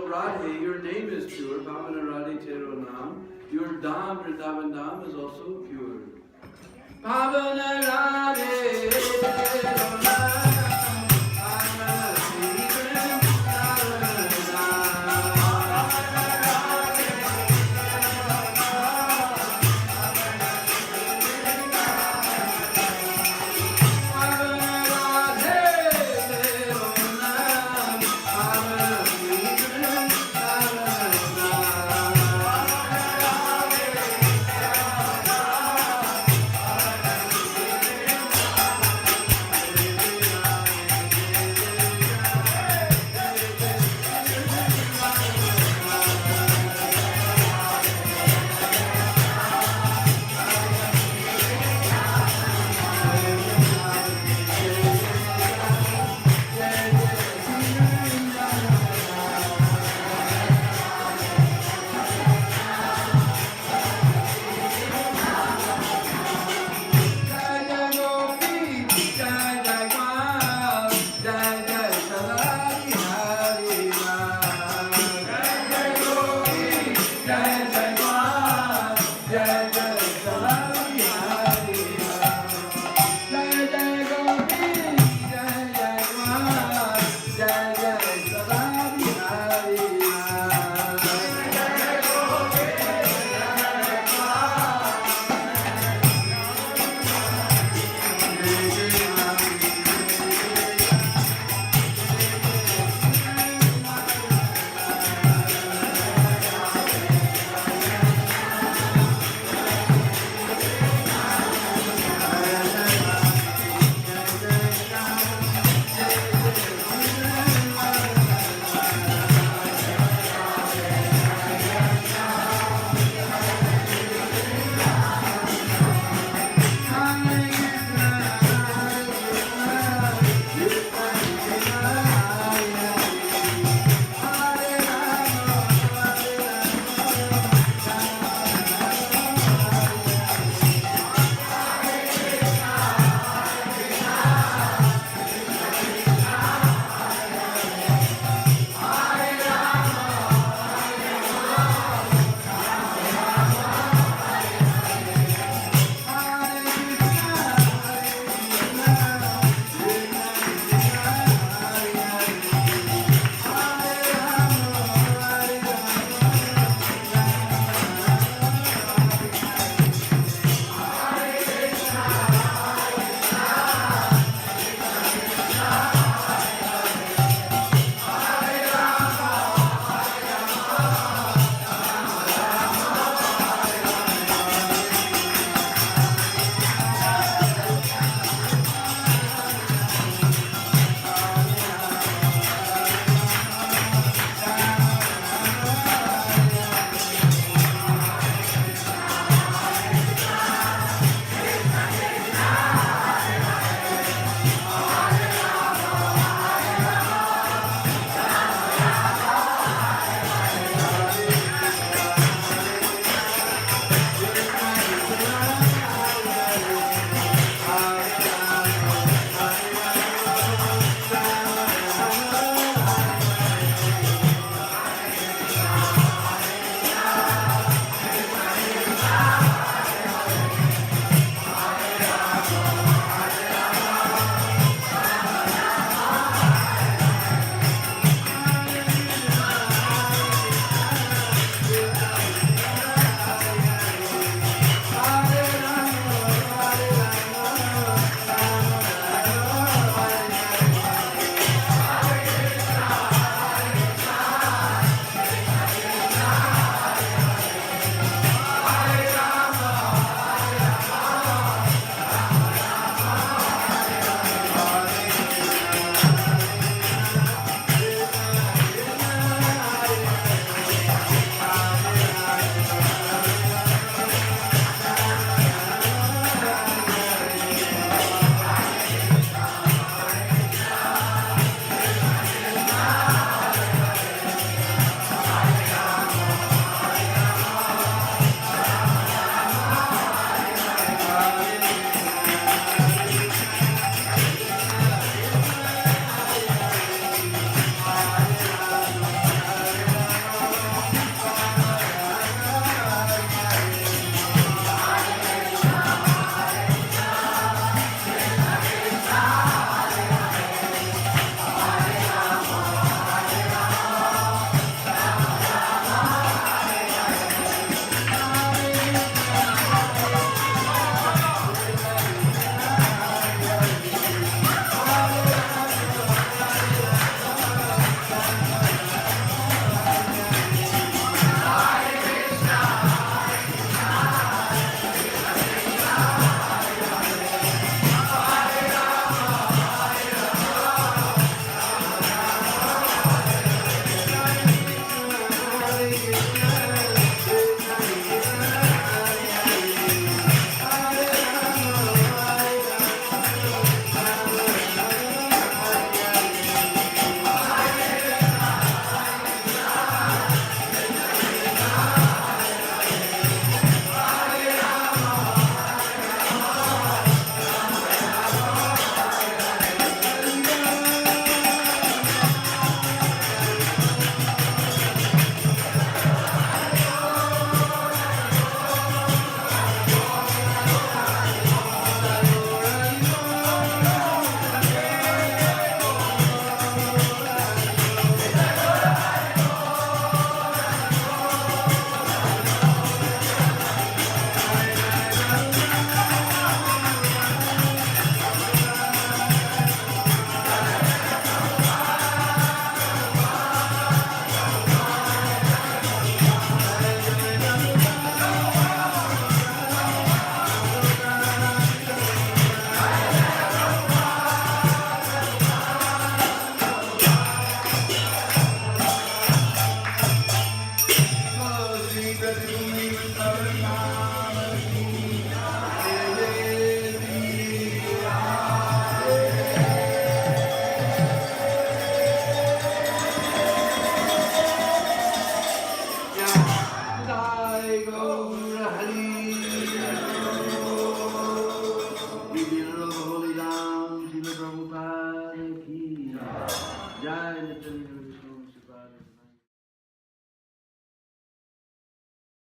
Radhe, your name is pure. Pavana Radhe Tero Nam. Your Dham, Vrindavan Dham, is also pure. Pavana Radhe Tero Nam.